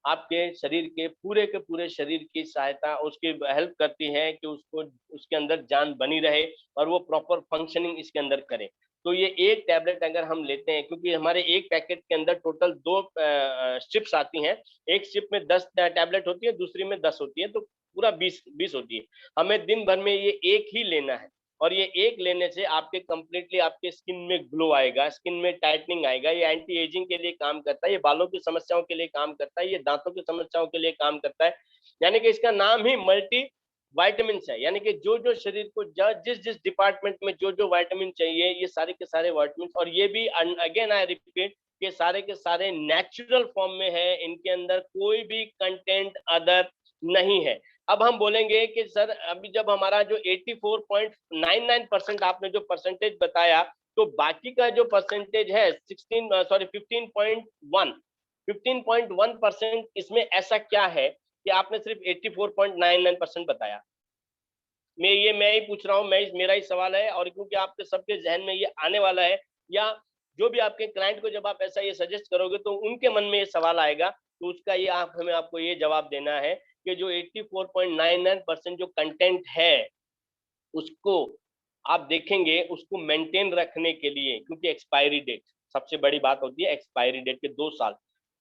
Speaker 2: आपके शरीर के पूरे शरीर की सहायता, उसकी हेल्प करती है कि उसको उसके अंदर जान बनी रहे और वो प्रॉपर फंक्शनिंग इसके अंदर करे। तो ये एक टैबलेट अगर हम लेते हैं, क्योंकि हमारे एक पैकेट के अंदर टोटल 2 स्ट्रिप्स आती हैं, एक स्ट्रिप में 10 टैबलेट होती है, दूसरी में 10 होती है, तो पूरा 20 होती है। हमें दिन भर में ये एक ही लेना है। और ये एक लेने से आपके कंप्लीटली आपके स्किन में ग्लो आएगा, स्किन में टाइटनिंग आएगा। ये एंटी एजिंग के लिए काम करता है, ये बालों की समस्याओं के लिए काम करता है, ये दांतों की समस्याओं के लिए काम करता है। यानी कि इसका नाम ही मल्टी वाइटामिन है, यानी कि जो जो शरीर को जिस जिस डिपार्टमेंट में जो जो वाइटामिन चाहिए, ये सारे के सारे वाइटामिन, और ये भी अगेन आई रिपीट के सारे के सारे नेचुरल फॉर्म में है, इनके अंदर कोई भी कंटेंट अदर नहीं है। अब हम बोलेंगे कि सर अभी जब हमारा जो 84.99% आपने जो परसेंटेज बताया, तो बाकी का जो परसेंटेज है 15.1 इसमें ऐसा क्या है कि आपने सिर्फ 84.99% बताया? मैं ही पूछ रहा हूँ, मेरा ही सवाल है, और क्योंकि आपके सबके जहन में ये आने वाला है, या जो भी आपके क्लाइंट को जब आप ऐसा ये सजेस्ट करोगे तो उनके मन में ये सवाल आएगा, तो उसका ये आपको ये जवाब देना है कि जो 84.99% जो कंटेंट है, उसको आप देखेंगे, उसको मेंटेन रखने के लिए, क्योंकि एक्सपायरी डेट सबसे बड़ी बात होती है, एक्सपायरी डेट के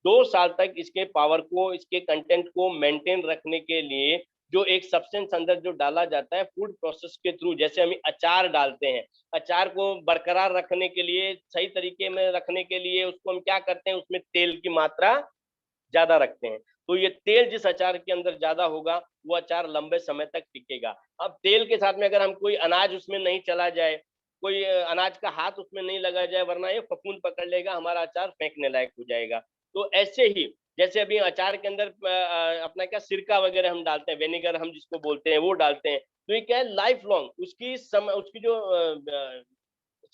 Speaker 2: 2 साल तक इसके पावर को, इसके कंटेंट को मेंटेन रखने के लिए जो एक सब्सटेंस अंदर जो डाला जाता है फूड प्रोसेस के थ्रू, जैसे हम अचार डालते हैं, अचार को बरकरार रखने के लिए, सही तरीके में रखने के लिए उसको हम क्या करते हैं, उसमें तेल की मात्रा ज्यादा रखते हैं। तो ये तेल जिस अचार के अंदर ज्यादा होगा, वो अचार लंबे समय तक टिकेगा। अब तेल के साथ में अगर हम कोई अनाज उसमें नहीं चला जाए, कोई अनाज का हाथ उसमें नहीं लगा जाए, वरना ये फफूंद पकड़ लेगा, हमारा अचार फेंकने लायक हो जाएगा। तो ऐसे ही जैसे अभी अचार के अंदर अपना क्या सिरका वगैरह हम डालते हैं, विनेगर हम जिसको बोलते हैं, वो डालते हैं, तो ये क्या है, लाइफ लॉन्ग उसकी जो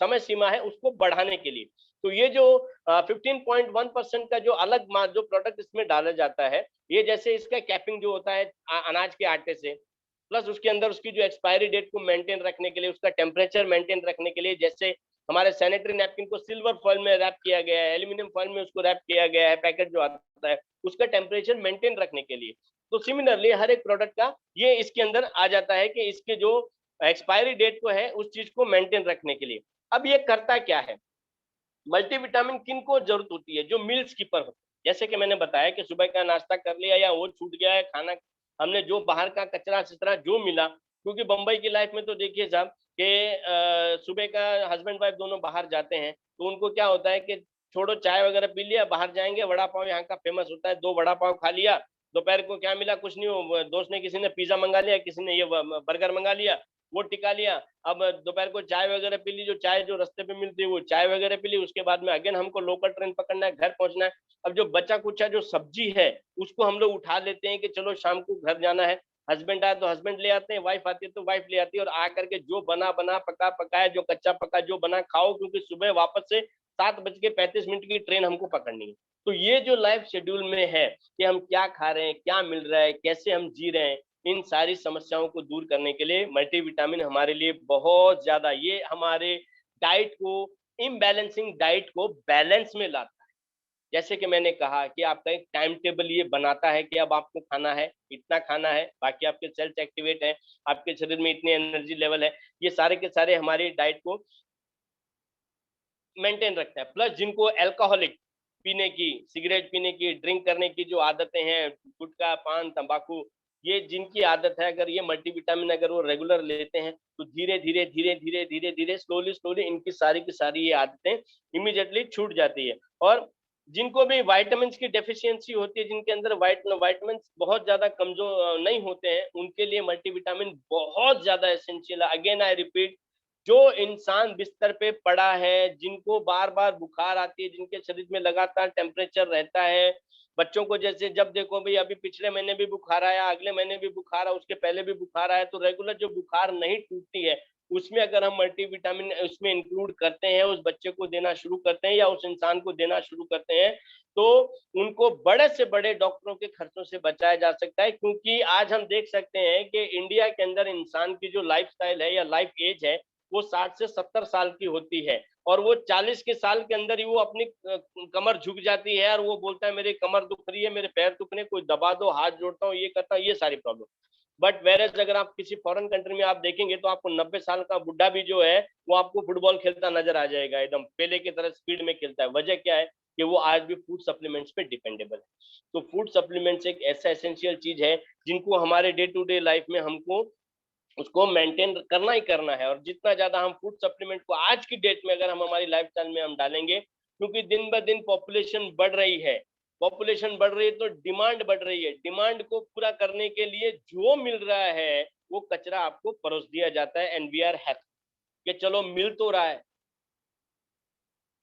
Speaker 2: समय सीमा है उसको बढ़ाने के लिए। तो ये जो 15.1% का जो अलग जो प्रोडक्ट इसमें डाला जाता है, ये जैसे इसका कैपिंग जो होता है अनाज के आटे से, प्लस उसके अंदर उसकी जो एक्सपायरी डेट को मेंटेन रखने के लिए, उसका टेम्परेचर मेंटेन रखने के लिए, जैसे हमारे सैनिटरी नैपकिन को सिल्वर फॉइल में रैप किया गया है, एल्यूमिनियम फॉइल में उसको रैप किया गया है, पैकेट जो आता है उसका टेम्परेचर मेंटेन रखने के लिए। तो सिमिलरली हर एक प्रोडक्ट का ये इसके अंदर आ जाता है कि इसके जो एक्सपायरी डेट को है उस चीज को मेंटेन रखने के लिए। अब ये करता क्या है, मल्टीविटामिन किन को जरूरत होती है, जो मील स्कीपर होते हैं। जैसे कि मैंने बताया कि सुबह का नाश्ता कर लिया या वो छूट गया है खाना, हमने जो बाहर का कचरा चिचरा जो मिला, क्योंकि बंबई की लाइफ में तो देखिए साहब कि सुबह का हस्बैंड वाइफ दोनों बाहर जाते हैं, तो उनको क्या होता है कि छोड़ो चाय वगैरह पी लिया, बाहर जाएंगे, वड़ा पाव यहाँ का फेमस होता है, 2 वड़ा पाव खा लिया, दोपहर को क्या मिला, कुछ नहीं, दोस्त ने किसी ने पिज्जा मंगा लिया, किसी ने ये बर्गर मंगा लिया, वो टिका लिया। अब दोपहर को चाय वगैरह पी ली, जो चाय जो रास्ते पे मिलती है वो चाय वगैरह पी ली, उसके बाद में अगेन हमको लोकल ट्रेन पकड़ना है, घर पहुंचना है। अब जो बचा कुचा जो सब्जी है उसको हम लोग उठा लेते हैं कि चलो शाम को घर जाना है, हस्बैंड आए तो हस्बैंड ले आते हैं, वाइफ आती है तो वाइफ ले आती है, और आकर के जो बना बना पका पकाया, जो कच्चा पका जो बना खाओ, क्योंकि सुबह वापस से 7:35 की ट्रेन हमको पकड़नी है। तो ये जो लाइफ शेड्यूल में है कि हम क्या खा रहे हैं, क्या मिल रहा है, कैसे हम जी रहे हैं, इन सारी समस्याओं को दूर करने के लिए मल्टीविटामिन हमारे लिए बहुत ज्यादा, ये हमारे डाइट को, इम्बैलेंसिंग डाइट को बैलेंस में लाता है। जैसे कि मैंने कहा कि आपका एक टाइम टेबल ये बनाता है कि अब आपको खाना है, इतना खाना है, बाकी आपके सेल्स एक्टिवेट है, आपके शरीर में इतनी एनर्जी लेवल है, ये सारे के सारे हमारी डाइट को मेंटेन रखता है। प्लस जिनको अल्कोहलिक पीने की, सिगरेट पीने की, ड्रिंक करने की जो आदतें हैं, गुटखा पान तंबाकू, ये जिनकी आदत है, अगर ये मल्टीविटामिन अगर वो रेगुलर लेते हैं, तो धीरे धीरे धीरे धीरे धीरे धीरे स्लोली स्लोली इनकी सारी की सारी ये आदतें इमीडिएटली छूट जाती है। और जिनको भी वाइटामिन की डेफिशिएंसी होती है, जिनके अंदर वाइटामिन बहुत ज्यादा कमजोर नहीं होते हैं, उनके लिए मल्टीविटामिन बहुत ज्यादा एसेंशियल है। अगेन आई रिपीट, जो इंसान बिस्तर पे पड़ा है, जिनको बार बार बुखार आती है, जिनके शरीर में लगातार टेम्परेचर रहता है, बच्चों को जैसे जब देखो भाई अभी पिछले महीने भी बुखार आया, अगले महीने भी बुखार आया, उसके पहले भी बुखार आया, तो रेगुलर जो बुखार नहीं टूटती है, उसमें अगर हम मल्टीविटामिन उसमें इंक्लूड करते हैं, उस बच्चे को देना शुरू करते हैं या उस इंसान को देना शुरू करते हैं, तो उनको बड़े से बड़े डॉक्टरों के खर्चों से बचाया जा सकता है। क्योंकि आज हम देख सकते हैं कि इंडिया के अंदर इंसान की जो लाइफ स्टाइल है या लाइफ एज है, वो 60 से 70 साल की होती है, और वो 40 के साल के अंदर ही वो अपनी कमर झुक जाती है, और वो बोलता है मेरी कमर दुख रही है, मेरे पैर दुख रहे, कोई दबा दो, हाथ जोड़ता हूँ, ये करता हूँ, ये सारी प्रॉब्लम। बट वेरएज अगर आप किसी फॉरेन कंट्री में आप देखेंगे, तो आपको 90 साल का बुढ़ा भी जो है वो आपको फुटबॉल खेलता नजर आ जाएगा, एकदम पहले की तरह स्पीड में खेलता है। वजह क्या है कि वो आज भी फूड सप्लीमेंट्स पे डिपेंडेबल है। तो फूड सप्लीमेंट्स एक ऐसा एसेंशियल चीज है जिनको हमारे डे टू डे लाइफ में हमको उसको मेंटेन करना ही करना है। और जितना ज्यादा हम फूड सप्लीमेंट को आज की डेट में अगर हम हमारी लाइफस्टाइल में हम डालेंगे, क्योंकि दिन ब दिन पॉपुलेशन बढ़ रही है, पॉपुलेशन बढ़ रही है तो डिमांड बढ़ रही है। डिमांड को पूरा करने के लिए जो मिल रहा है वो कचरा आपको परोस दिया जाता है, एंड वी आर हैप्पी कि चलो मिल तो रहा है।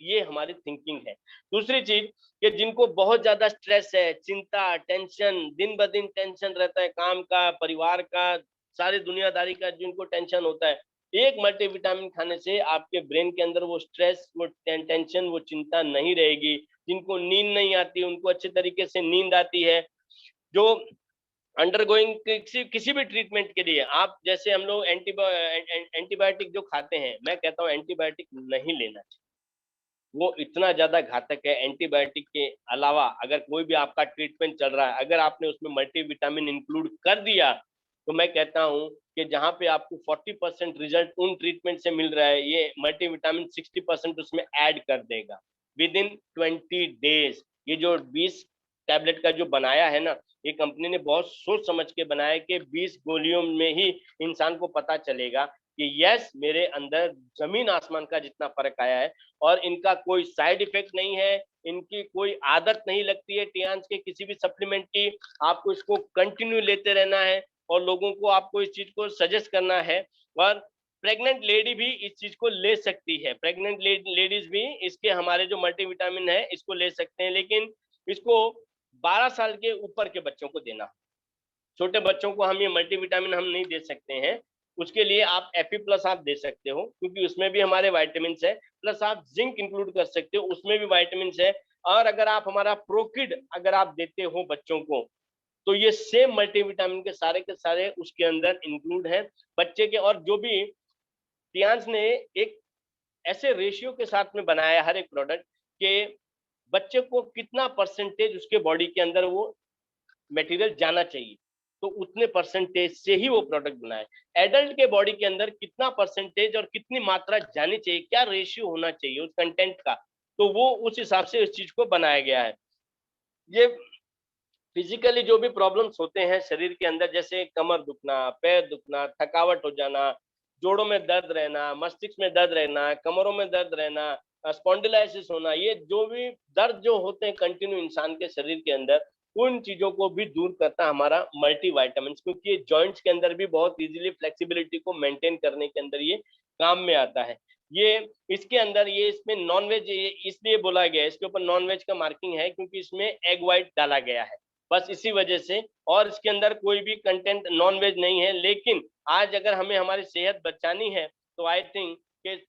Speaker 2: ये हमारी थिंकिंग है। दूसरी चीज कि जिनको बहुत ज्यादा स्ट्रेस है, चिंता, टेंशन, दिन ब दिन टेंशन रहता है, काम का, परिवार का, सारी दुनियादारी का जिनको टेंशन होता है, एक मल्टीविटामिन खाने से आपके ब्रेन के अंदर वो स्ट्रेस, वो टेंशन, वो चिंता नहीं रहेगी। जिनको नींद नहीं आती उनको अच्छे तरीके से नींद आती है। जो अंडरगोइंग किसी किसी भी ट्रीटमेंट के लिए, आप जैसे हम लोग एंटीबायोटिक जो खाते हैं, मैं कहता हूँ एंटीबायोटिक नहीं लेना चाहिए। वो इतना ज़्यादा घातक है। एंटीबायोटिक के अलावा अगर कोई भी आपका ट्रीटमेंट चल रहा है, अगर आपने उसमें मल्टीविटामिन इंक्लूड कर दिया, तो मैं कहता हूँ कि जहाँ पे आपको 40% रिजल्ट उन ट्रीटमेंट से मिल रहा है, ये मल्टीविटामिन 60% उसमें ऐड कर देगा विद इन 20 डेज। ये जो 20 टैबलेट का जो बनाया है ना, ये कंपनी ने बहुत सोच समझ के बनाया है कि 20 गोलियों में ही इंसान को पता चलेगा कि यस, मेरे अंदर जमीन आसमान का जितना फर्क आया है। और इनका कोई साइड इफेक्ट नहीं है, इनकी कोई आदत नहीं लगती है टियान्स के किसी भी सप्लीमेंट की। आपको इसको कंटिन्यू लेते रहना है और लोगों को आपको इस चीज को सजेस्ट करना है। और प्रेग्नेंट लेडी भी इस चीज को ले सकती है, प्रेग्नेंट लेडीज भी इसके हमारे जो मल्टीविटामिन है इसको ले सकते हैं, लेकिन इसको 12 साल के ऊपर के बच्चों को देना। छोटे बच्चों को हम ये मल्टीविटामिन हम नहीं दे सकते हैं। उसके लिए आप एपी प्लस आप दे सकते हो, क्योंकि उसमें भी हमारे वाइटामिन है, प्लस आप जिंक इंक्लूड कर सकते हो, उसमें भी वाइटामिन है। और अगर आप हमारा प्रोकिड अगर आप देते हो बच्चों को, तो ये सेम मल्टीविटामिन के सारे उसके अंदर इंक्लूड है बच्चे के। और जो भी टियान्स ने एक ऐसे रेशियो के साथ में बनाया हर एक प्रोडक्ट के बच्चे को कितना परसेंटेज उसके बॉडी के अंदर वो मटेरियल जाना चाहिए, तो उतने परसेंटेज से ही वो प्रोडक्ट बनाए। एडल्ट के बॉडी के अंदर कितना परसेंटेज और कितनी मात्रा जानी चाहिए, क्या रेशियो होना चाहिए उस कंटेंट का, तो वो उस हिसाब से इस चीज को बनाया गया है। ये फिजिकली जो भी प्रॉब्लम्स होते हैं शरीर के अंदर, जैसे कमर दुखना, पैर दुखना, थकावट हो जाना, जोड़ों में दर्द रहना, मस्तिष्क में दर्द रहना, कमरों में दर्द रहना, स्पॉन्डिलाइसिस होना, ये जो भी दर्द जो होते हैं कंटिन्यू इंसान के शरीर के अंदर, उन चीजों को भी दूर करता है हमारा मल्टीविटामिन, क्योंकि ये जॉइंट्स के अंदर भी बहुत इजीली फ्लेक्सिबिलिटी को मेंटेन करने के अंदर ये काम में आता है। ये इसके अंदर ये इसमें नॉनवेज इसलिए बोला गया है, इसके ऊपर नॉनवेज का मार्किंग है क्योंकि इसमें एग व्हाइट डाला गया है, बस इसी वजह से। और इसके अंदर कोई भी कंटेंट नॉनवेज नहीं है। लेकिन आज अगर हमें हमारी सेहत बचानी है तो आई थिंक कि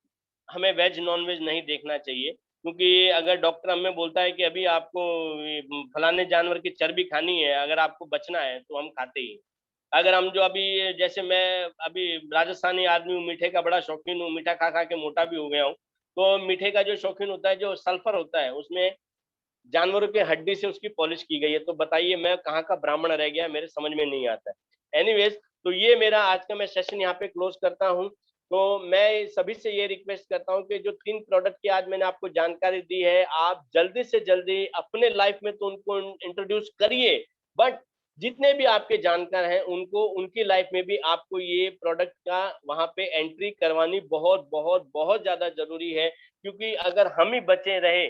Speaker 2: हमें वेज नॉनवेज नहीं देखना चाहिए, क्योंकि अगर डॉक्टर हमें बोलता है कि अभी आपको फलाने जानवर की चर्बी खानी है, अगर आपको बचना है, तो हम खाते ही। अगर हम जो अभी जैसे मैं अभी राजस्थानी आदमी हूँ, मीठे का बड़ा शौकीन हूँ, मीठा खा खा के मोटा भी हो गया हूँ, तो मीठे का जो शौकीन होता है, जो सल्फर होता है उसमें जानवरों के हड्डी से उसकी पॉलिश की गई है, तो बताइए मैं कहाँ का ब्राह्मण रह गया, मेरे समझ में नहीं आता है। एनीवेज, तो ये मेरा आज का मैं सेशन यहाँ पे क्लोज करता हूँ। तो मैं सभी से ये रिक्वेस्ट करता हूँ कि जो 3 प्रोडक्ट की आज मैंने आपको जानकारी दी है, आप जल्दी से जल्दी अपने लाइफ में तो उनको इंट्रोड्यूस करिए, बट जितने भी आपके जानकार हैं उनको उनकी लाइफ में भी आपको ये प्रोडक्ट का वहां पे एंट्री करवानी बहुत बहुत बहुत ज्यादा जरूरी है। क्योंकि अगर हम ही बचे रहे,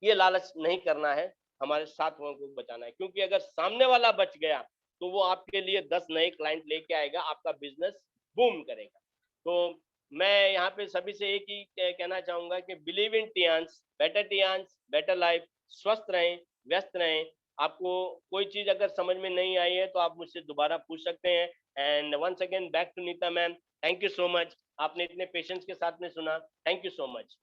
Speaker 2: ये लालच नहीं करना है, हमारे साथ वालों को बचाना है, क्योंकि अगर सामने वाला बच गया तो वो आपके लिए 10 नए क्लाइंट लेके आएगा, आपका बिजनेस बूम करेगा। तो मैं यहाँ पे सभी से एक ही कहना चाहूंगा कि बिलीव इन टियान्स बेटर लाइफ। स्वस्थ रहें, व्यस्त रहें। आपको कोई चीज अगर समझ में नहीं आई है तो आप मुझसे दोबारा पूछ सकते हैं। And once again back to Neeta ma'am, thank you so much, आपने इतने पेशेंस के साथ में सुना, थैंक यू सो मच।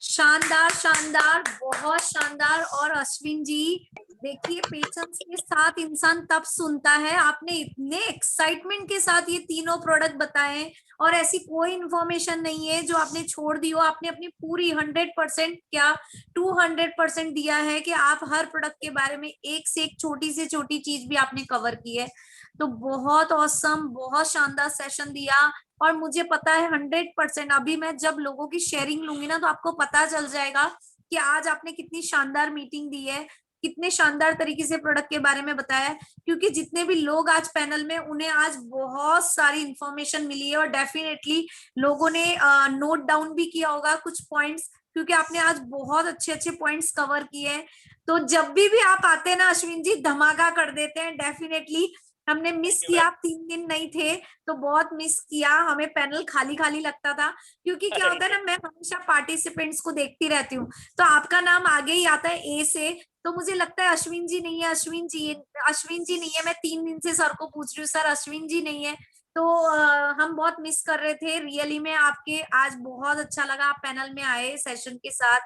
Speaker 1: शानदार शानदार, बहुत शानदार। और अश्विन जी, देखिए पेशेंस के साथ इंसान तब सुनता है। आपने इतने एक्साइटमेंट के साथ ये तीनों प्रोडक्ट बताए, और ऐसी कोई इंफॉर्मेशन नहीं है जो आपने छोड़ दी हो। आपने अपनी पूरी 100% क्या 200% दिया है कि आप हर प्रोडक्ट के बारे में एक से एक छोटी से छोटी चीज भी आपने कवर की है। तो बहुत औसम, बहुत शानदार सेशन दिया। और मुझे पता है 100%, अभी मैं जब लोगों की शेयरिंग लूंगी ना, तो आपको पता चल जाएगा कि आज आपने कितनी शानदार मीटिंग दी है। कितने शानदार तरीके से प्रोडक्ट के बारे में बताया, क्योंकि जितने भी लोग आज पैनल में, उन्हें आज बहुत सारी इंफॉर्मेशन मिली है और डेफिनेटली लोगों ने नोट डाउन भी किया होगा कुछ पॉइंट्स, क्योंकि आपने आज बहुत अच्छे अच्छे पॉइंट्स कवर किए हैं। तो जब भी आप आते हैं ना अश्विन जी, धमाका कर देते हैं डेफिनेटली। हमने मिस किया, आप 3 दिन नहीं थे तो बहुत मिस किया, हमें पैनल खाली खाली लगता था, क्योंकि क्या होता है ना, मैं हमेशा पार्टिसिपेंट्स को देखती रहती हूँ, तो आपका नाम आगे ही आता है ए से, तो मुझे लगता है अश्विन जी नहीं है, अश्विन जी नहीं है। मैं 3 दिन से सर को पूछ रही हूँ, सर अश्विन जी नहीं है। तो हम बहुत मिस कर रहे थे रियली में आपके। आज बहुत अच्छा लगा आप पैनल में आए सेशन के साथ।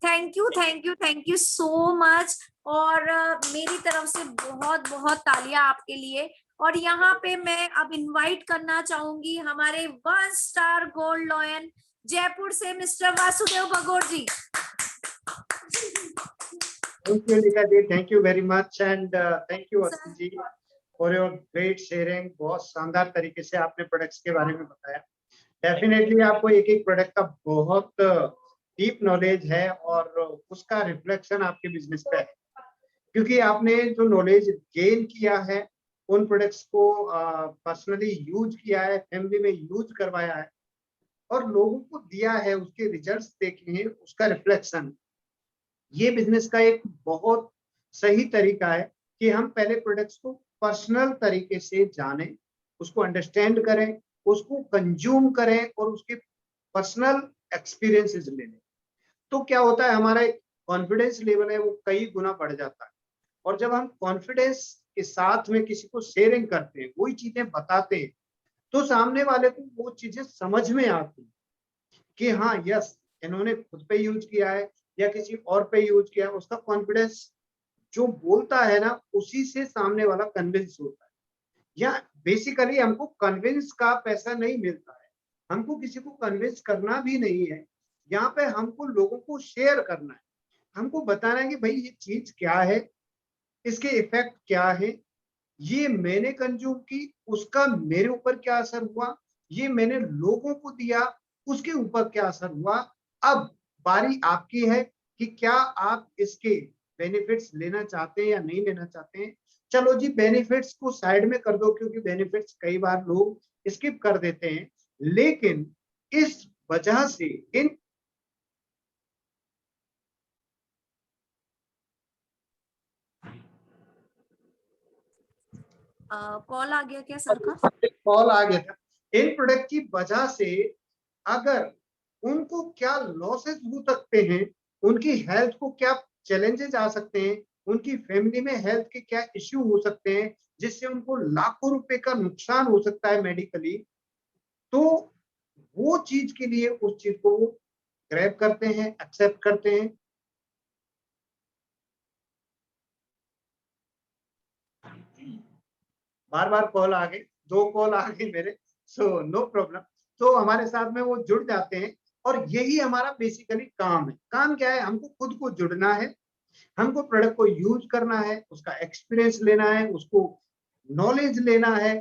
Speaker 1: Thank you, thank you, thank you so much. और मेरी तरफ से बहुत बहुत तालियां आपके लिए। और यहाँ पे मैं अब इनवाइट करना चाहूंगी हमारे 1 स्टार गोल्ड लॉयन जयपुर से mister Vasudev Bhagor ji.
Speaker 3: Thank you, Nika ji. Thank you very much, and thank you, Asim ji, for your great sharing. बहुत शानदार तरीके से आपने प्रोडक्ट्स के बारे में बताया। डेफिनेटली आपको एक एक प्रोडक्ट का बहुत डीप नॉलेज है और उसका रिफ्लेक्शन आपके बिजनेस पे है, क्योंकि आपने जो नॉलेज गेन किया है उन प्रोडक्ट्स को पर्सनली यूज किया है, फैमिली में यूज करवाया है और लोगों को दिया है, उसके रिजल्ट्स देखे हैं, उसका रिफ्लेक्शन। ये बिजनेस का एक बहुत सही तरीका है कि हम पहले प्रोडक्ट्स को पर्सनल तरीके से जानें, उसको अंडरस्टैंड करें, उसको कंज्यूम करें और उसके पर्सनल एक्सपीरियंसेस ले लें। तो क्या होता है, हमारा एक कॉन्फिडेंस लेवल है वो कई गुना बढ़ जाता है। और जब हम कॉन्फिडेंस के साथ में किसी को शेयरिंग करते हैं, वही चीजें बताते हैं, तो सामने वाले को वो चीजें समझ में आती है कि हाँ यस, इन्होंने खुद पे यूज किया है या किसी और पे यूज किया है। उसका कॉन्फिडेंस जो बोलता है ना, उसी से सामने वाला कन्विंस होता है। या बेसिकली हमको कन्विंस का पैसा नहीं मिलता है, हमको किसी को कन्विंस करना भी नहीं है। यहाँ पे हमको लोगों को शेयर करना है, हमको बताना है कि भाई ये चीज क्या है, इसके इफेक्ट क्या है, ये मैंने कंज्यूम की, उसका मेरे ऊपर क्या असर हुआ, ये मैंने लोगों को दिया, उसके ऊपर क्या असर हुआ। अब बारी आपकी है कि क्या आप इसके बेनिफिट्स लेना चाहते हैं या नहीं लेना चाहते हैं। चलो जी, बेनिफिट्स को साइड में कर दो, क्योंकि बेनिफिट्स कई बार लोग स्किप कर देते हैं, लेकिन इस वजह से इन
Speaker 1: कॉल आ गया क्या सर का?
Speaker 3: कॉल आ गया था। इन प्रोडक्ट की वजह से अगर उनको क्या लॉसेस हो सकते हैं, उनकी हेल्थ को क्या चैलेंजेस आ सकते हैं, उनकी फैमिली में हेल्थ के क्या इश्यू हो सकते हैं, जिससे उनको लाखों रुपए का नुकसान हो सकता है मेडिकली, तो वो चीज के लिए उस चीज को ग्रैब करते हैं, एक्सेप्ट करते हैं। बार बार कॉल आ गए, 2 कॉल आ गए मेरे, सो नो प्रॉब्लम। तो हमारे साथ में वो जुड़ जाते हैं और यही हमारा बेसिकली काम है। काम क्या है, हमको खुद को जुड़ना है, हमको प्रोडक्ट को यूज करना है, उसका एक्सपीरियंस लेना है, उसको नॉलेज लेना है,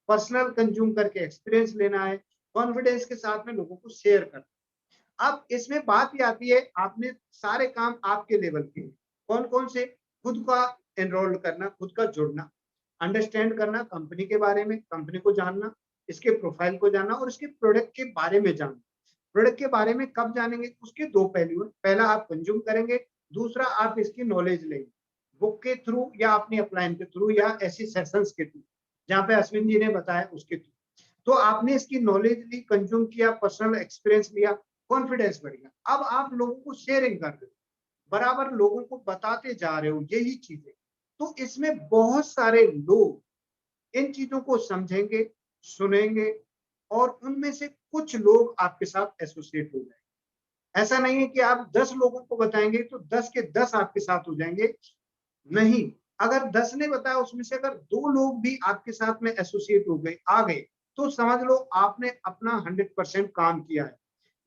Speaker 3: पर्सनल कंज्यूम करके एक्सपीरियंस लेना है, कॉन्फिडेंस के साथ में लोगों को शेयर करना। अब इसमें बात ये आती है, आपने सारे काम आपके लेवल के, कौन कौन से, खुद का एनरोल करना, खुद का जुड़ना, अंडरस्टैंड करना कंपनी के बारे में, कंपनी को जानना, इसके प्रोफाइल को जानना और इसके प्रोडक्ट के बारे में जानना। प्रोडक्ट के बारे में कब जानेंगे, उसके 2 पहलू हैं। पहला आप कंज्यूम करेंगे, दूसरा आप इसकी नॉलेज लेंगे, बुक के थ्रू या अपनी अपलाइन के थ्रू या ऐसी सेशंस के थ्रू जहाँ पे अश्विन जी ने बताया उसके थ्रू। तो आपने इसकी नॉलेज ली, कंज्यूम किया, पर्सनल एक्सपीरियंस लिया, कॉन्फिडेंस बढ़ गया। अब आप लोगों को शेयरिंग कर रहे हो, बराबर लोगों को बताते जा रहे हो यही चीजें। तो इसमें बहुत सारे लोग इन चीजों को समझेंगे, सुनेंगे और उनमें से कुछ लोग आपके साथ एसोसिएट हो जाएंगे। ऐसा नहीं है कि आप 10 लोगों को बताएंगे तो 10 के 10 आपके साथ हो जाएंगे, नहीं। अगर 10 ने बताया, उसमें से अगर 2 लोग भी आपके साथ में एसोसिएट हो गए, आ गए, तो समझ लो आपने अपना 100% काम किया है।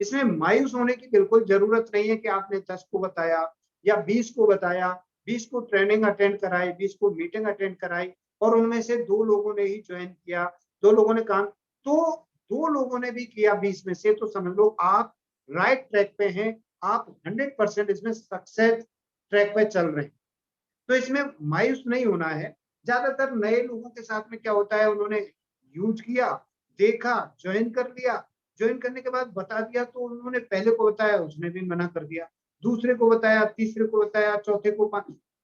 Speaker 3: इसमें मायूस होने की बिल्कुल जरूरत नहीं है कि आपने 10 को बताया या 20 को बताया, 20 को ट्रेनिंग अटेंड कराई, 20 को मीटिंग अटेंड कराई और उनमें से 2 लोगों ने ही ज्वाइन किया, 2 लोगों ने काम, तो 2 लोगों ने भी किया 20 में से, तो समझ लो आप राइट ट्रैक पे हैं, आप 100% इसमें सक्सेस ट्रैक पे चल रहे हैं। तो इसमें मायूस नहीं होना है। ज्यादातर नए लोगों के साथ में क्या होता है, उन्होंने यूज किया, देखा, ज्वाइन कर लिया, ज्वाइन करने के बाद बता दिया, तो उन्होंने पहले को बताया, उसने भी मना कर दिया, दूसरे को बताया, तीसरे को बताया, चौथे को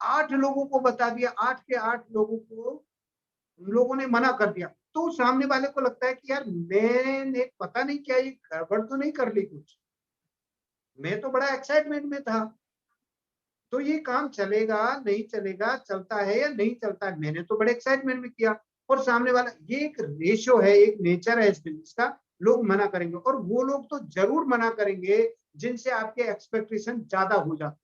Speaker 3: 8 लोगों को बता दिया, 8 के 8 लोगों को लोगों ने मना कर दिया। तो सामने वाले को लगता है कि यार मैंने पता नहीं क्या ये गड़बड़ तो नहीं कर ली कुछ, मैं तो बड़ा एक्साइटमेंट में था, तो ये काम चलेगा नहीं चलेगा, चलता है या नहीं चलता है, मैंने तो बड़े एक्साइटमेंट में किया। और सामने वाला, ये एक रेशियो है, एक नेचर है इस बिजनेस का, लोग मना करेंगे, और वो लोग तो जरूर मना करेंगे जिनसे आपके एक्सपेक्टेशन ज्यादा हो जाते।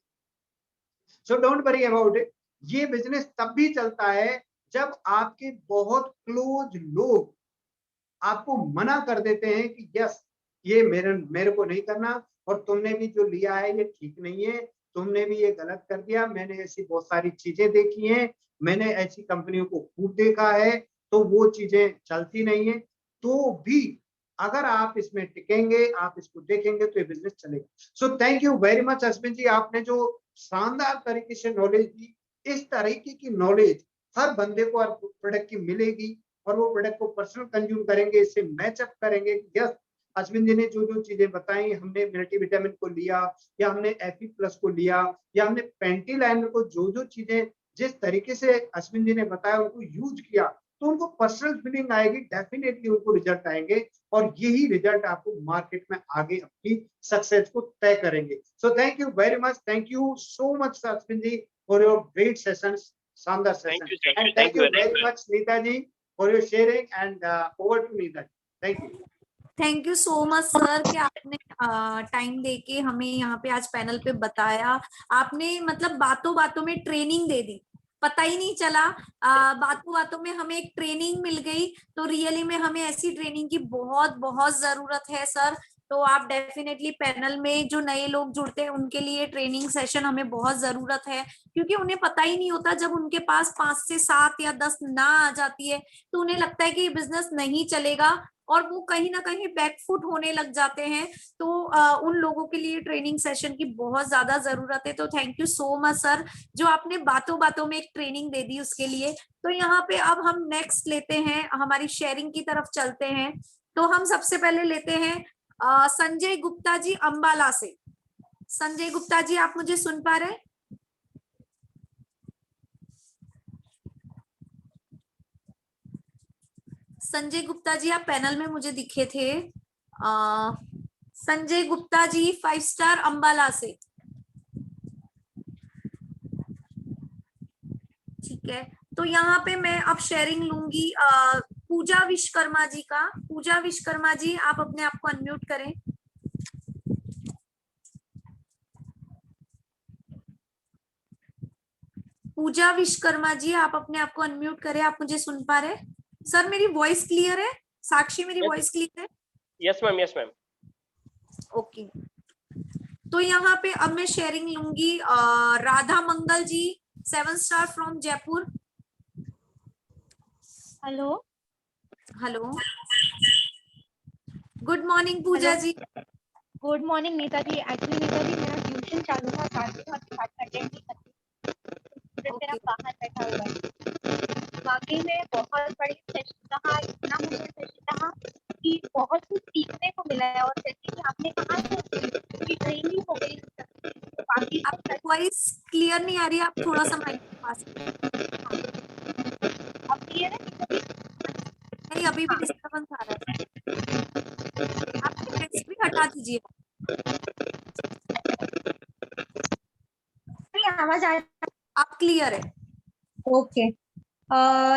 Speaker 3: So don't worry about it. ये बिजनेस तब भी चलता है जब आपके बहुत क्लोज लोग आपको मना कर देते हैं कि यस, ये मेरे को नहीं करना, और तुमने भी जो लिया है ये ठीक नहीं है, तुमने भी ये गलत कर दिया, मैंने ऐसी बहुत सारी चीजें देखी हैं, मैंने ऐसी कंपनियों को खूब देखा है, तो वो चीजें चलती नहीं है। तो भी अगर आप इसमें टिकेंगे, आप इसको देखेंगे, तो ये बिजनेस चलेगा। So thank you very much Ashwin ji, आपने जो शानदार तरीके से नॉलेज दी, इस तरीके की नॉलेज हर बंदे को हर प्रोडक्ट की मिलेगी, और वो प्रोडक्ट को पर्सनल कंज्यूम करेंगे, इससे मैचअप करेंगे। यस, अश्विन जी ने जो जो चीजें बताई, हमने मल्टीविटामिन को लिया, या हमने एफी प्लस को लिया, या हमने पेंटी लाइनर को, जो जो चीजें जिस तरीके से अश्विन जी ने बताया उनको यूज किया, तो उनको पर्सनल फीलिंग आएगी, डेफिनेटली उनको रिजल्ट आएंगे, और यही रिजल्ट आपको मार्केट में आगे अपनी सक्सेस को तय करेंगे। So thank you very much, thank you so much Ashwin ji for your great session, शानदार session, and thank you very much Neeta ji for your sharing, and over to Neeta. Thank you.
Speaker 1: Thank you so much sir कि आपने time देके हमें यहाँ पे आज panel पे बताया। आपने मतलब बातों बातों में ट्रेनिंग दे दी, पता ही नहीं चला, बातों बातों में हमें एक ट्रेनिंग मिल गई। तो रियली में हमें ऐसी ट्रेनिंग की बहुत बहुत जरूरत है सर। तो आप डेफिनेटली पैनल में जो नए लोग जुड़ते हैं उनके लिए ट्रेनिंग सेशन हमें बहुत जरूरत है, क्योंकि उन्हें पता ही नहीं होता, जब उनके पास 5 से 7 या 10 ना आ जाती है तो उन्हें लगता है कि ये बिजनेस नहीं चलेगा, और वो कहीं ना कहीं बैकफुट होने लग जाते हैं। तो उन लोगों के लिए ट्रेनिंग सेशन की बहुत ज्यादा जरूरत है। तो thank you so much sir, जो आपने बातों बातों में एक ट्रेनिंग दे दी उसके लिए। तो यहाँ पे अब हम नेक्स्ट लेते हैं, हमारी शेयरिंग की तरफ चलते हैं। तो हम सबसे पहले लेते हैं संजय गुप्ता जी अंबाला से। संजय गुप्ता जी, आप मुझे सुन पा रहे हैं? संजय गुप्ता जी, आप पैनल में मुझे दिखे थे। संजय गुप्ता जी 5 स्टार अंबाला से। ठीक है, तो यहाँ पे मैं अब शेयरिंग लूंगी पूजा विश्वकर्मा जी का। पूजा विश्वकर्मा जी, आप अपने आप को अनम्यूट करें। पूजा विश्वकर्मा जी, आप अपने आप को अनम्यूट करें। आप मुझे सुन पा रहे हैं सर? मेरी वॉइस क्लियर है? साक्षी, मेरी वॉइस क्लियर है?
Speaker 2: Yes ma'am, yes ma'am.
Speaker 1: Okay, तो यहाँ पे अब मैं शेयरिंग लूंगी Radha Mangal ji 7 star from Jaipur.
Speaker 4: Hello
Speaker 1: hello, good morning Pooja ji.
Speaker 4: Good morning Neeta ji. Actually Neeta ji मेरा ट्यूशन चालू था, साथ ही साथ अटेंड नहीं करती, स्टूडेंट मेरा बाहर बैठा हुआ है। वाकई में बहुत बड़ी सेशन रहा, इतना मुझे सेशन रहा कि बहुत कुछ सीखने को मिला है। और जैसे कि आपने कहा कि ट्रेनिंग हो गई, बाकी
Speaker 1: आपकी वॉइस क्लियर नहीं आ रही है, आप थोड़ा सा माइक के पास।
Speaker 4: अब क्लियर है?
Speaker 1: नहीं, अभी भी डिस्टर्बेंस आ रहा है। आप टेक्स्ट भी हटा दीजिए।
Speaker 4: आवाज आ रही है?
Speaker 1: आप क्लियर है?
Speaker 4: ओके।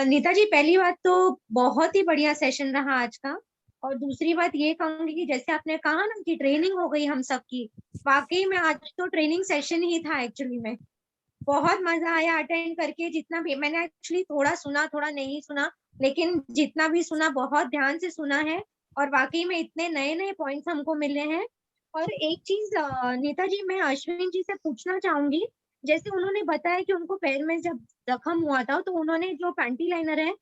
Speaker 4: नीता जी, पहली बात तो बहुत ही बढ़िया सेशन रहा आज का। और दूसरी बात ये कहूंगी कि जैसे आपने कहा ना कि ट्रेनिंग हो गई हम सबकी, वाकई में आज तो ट्रेनिंग सेशन ही था एक्चुअली में। बहुत मजा आया अटेंड करके। जितना भी मैंने एक्चुअली थोड़ा सुना, थोड़ा नहीं सुना, लेकिन जितना भी सुना बहुत ध्यान से सुना है। और वाकई में इतने नए नए पॉइंट्स हमको मिले हैं। और एक चीज नीता जी, मैं अश्विन जी से पूछना चाहूंगी। जैसे उन्होंने बताया कि उनको पैर में जब जख्म हुआ था तो उन्होंने जो पैंटी लाइनर है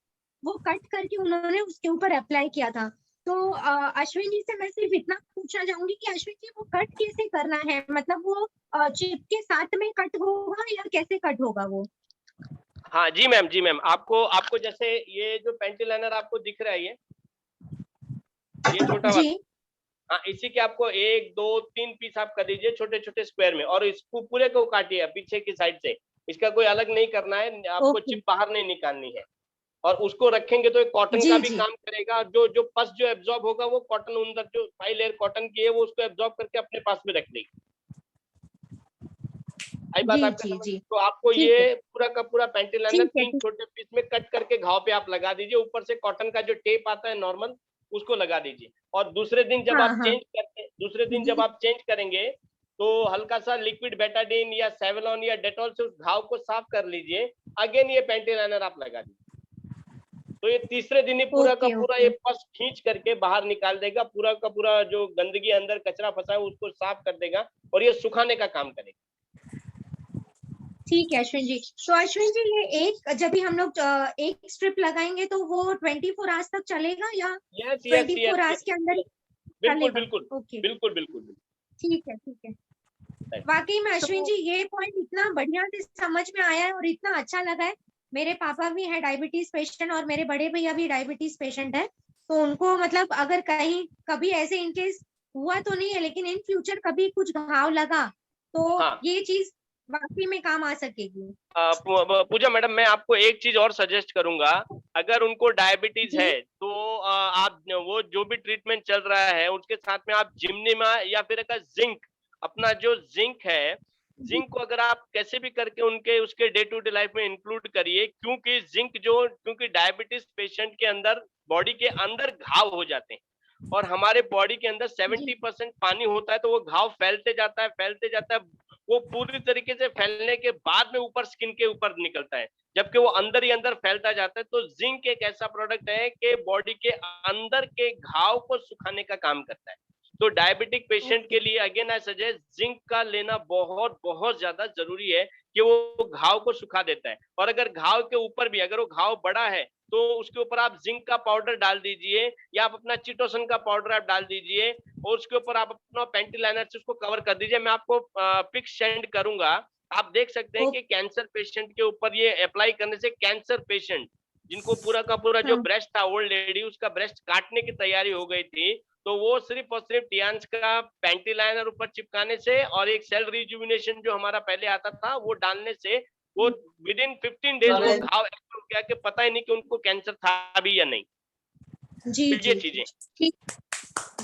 Speaker 4: वो कट करके उन्होंने उसके ऊपर अप्लाई किया था। तो अश्विन जी से मैं सिर्फ इतना पूछना चाहूंगी कि अश्विन जी वो कट कैसे करना है, मतलब वो चिप के साथ में कट होगा या कैसे कट होगा वो?
Speaker 2: हाँ जी मैम, जी मैम, आपको आपको जैसे ये जो पेंटी लाइनर आपको दिख रहा है, ये छोटा वाला,
Speaker 4: जी
Speaker 2: हाँ, इसी के आपको 1 2 3 पीस आप कर दीजिए छोटे छोटे स्क्वायर में, और इसको पूरे को काटिए पीछे की साइड से, इसका कोई अलग नहीं करना है, आपको
Speaker 4: ओके
Speaker 2: चिप बाहर नहीं निकालनी है। और उसको रखेंगे तो एक कॉटन
Speaker 4: जी
Speaker 2: का भी
Speaker 4: जी
Speaker 2: काम करेगा, जो जो पस जो एब्जॉर्ब होगा वो कॉटन अंदर जो 5 लेयर कॉटन की है वो उसको एब्जॉर्ब करके अपने पास में रख लेगी। आई बात
Speaker 4: जी
Speaker 2: आपका
Speaker 4: जी
Speaker 2: समझ?
Speaker 4: जी
Speaker 2: तो आपको
Speaker 4: ठीक है
Speaker 2: ये पूरा का पूरा पेंटी लाइनर
Speaker 4: ठीक है
Speaker 2: 3 छोटे पीस में कट करके घाव पे आप लगा दीजिए, ऊपर से कॉटन का जो टेप आता है नॉर्मल उसको लगा दीजिए, और दूसरे दिन जब
Speaker 4: हाँ
Speaker 2: आप
Speaker 4: हाँ
Speaker 2: चेंज करते दूसरे दिन जब आप चेंज करेंगे तो हल्का सा लिक्विड बेटाडीन या सेवलॉन या डेटॉल से उस घाव को साफ कर लीजिए, अगेन ये पेंटी लाइनर आप लगा दीजिए। तो ये तीसरे दिन ही पूरा का
Speaker 4: ओके
Speaker 2: पूरा ये
Speaker 4: ओके
Speaker 2: पस खींच करके बाहर निकाल देगा, पूरा का पूरा जो गंदगी अंदर कचरा फंसा है उसको साफ कर देगा, और ये सुखाने का काम करेगा।
Speaker 4: ठीक है अश्विन जी। तो अश्विन जी ये एक जब भी हम लोग एक स्ट्रिप लगाएंगे तो वो 24 आवर्स तक चलेगा या
Speaker 2: यस यस
Speaker 4: 24
Speaker 2: यस
Speaker 4: आवर्स के अंदर
Speaker 2: यस,
Speaker 4: ही
Speaker 2: बिल्कुल
Speaker 4: चलेगा?
Speaker 2: बिल्कुल
Speaker 4: ओके
Speaker 2: बिल्कुल बिल्कुल बिल्कुल।
Speaker 4: ठीक है ठीक है। वाकई में अश्विन जी ये पॉइंट इतना बढ़िया से समझ में आया है और इतना अच्छा लगा है। मेरे पापा भी है डायबिटीज पेशेंट और मेरे बड़े भैया भी डायबिटीज पेशेंट है, तो उनको मतलब अगर कहीं कभी ऐसे इनकेस हुआ तो नहीं है लेकिन इन फ्यूचर कभी कुछ घाव लगा तो
Speaker 2: हाँ,
Speaker 4: ये चीज वाकई में काम आ सकेगी।
Speaker 2: पूजा मैडम, मैं आपको एक चीज और सजेस्ट करूंगा, अगर उनको डायबिटीज
Speaker 4: जी
Speaker 2: है तो आप वो जो भी ट्रीटमेंट चल रहा है उसके साथ में आप जिम्निमा या फिर अगर जिंक, अपना जो जिंक है,
Speaker 4: जी
Speaker 2: जिंक को अगर आप कैसे भी करके उनके उसके डे टू डे लाइफ में इंक्लूड करिए, क्योंकि जिंक जो, क्योंकि डायबिटीज पेशेंट के अंदर बॉडी के अंदर घाव हो जाते हैं, और हमारे बॉडी के अंदर
Speaker 4: जी
Speaker 2: 70% पानी होता है, तो वो घाव फैलते जाता है फैलते जाता है, वो पूरी तरीके से फैलने के बाद में ऊपर स्किन के ऊपर निकलता है, जबकि वो अंदर ही अंदर फैलता जाता है। तो जिंक एक ऐसा प्रोडक्ट है कि बॉडी के अंदर के घाव को सुखाने का काम करता है। तो डायबिटिक पेशेंट
Speaker 4: ओके
Speaker 2: के लिए अगेन आई सजेस्ट जिंक का लेना बहुत बहुत ज्यादा जरूरी है, कि वो घाव को सुखा देता है। और अगर घाव के ऊपर भी अगर वो घाव बड़ा है तो उसके ऊपर आप जिंक का पाउडर डाल दीजिए, या आप अपना चिटोसन का पाउडर आप डाल दीजिए, और उसके ऊपर आप अपना पेंटी लाइनर से उसको कवर कर दीजिए। मैं आपको पिक्स सेंड करूंगा, आप देख सकते हैं कि
Speaker 4: ओके
Speaker 2: कैंसर पेशेंट के ऊपर ये अप्लाई करने से कैंसर पेशेंट जिनको पूरा का पूरा जो
Speaker 4: हाँ
Speaker 2: ब्रेस्ट था, ओल्ड लेडी, उसका ब्रेस्ट काटने की तैयारी हो गई थी, तो वो सिर्फ और सिर्फ टियान्स का पेंटी लाइनर ऊपर चिपकाने से और एक सेल रिजुविनेशन जो हमारा पहले आता था वो डालने से, वो विद इन 15 डेज वो घाव ऐसा हो गया कि पता ही नहीं कि उनको कैंसर था भी या नहीं।
Speaker 4: जी
Speaker 2: तो ये
Speaker 4: जी
Speaker 2: चीजें।
Speaker 4: ठीक।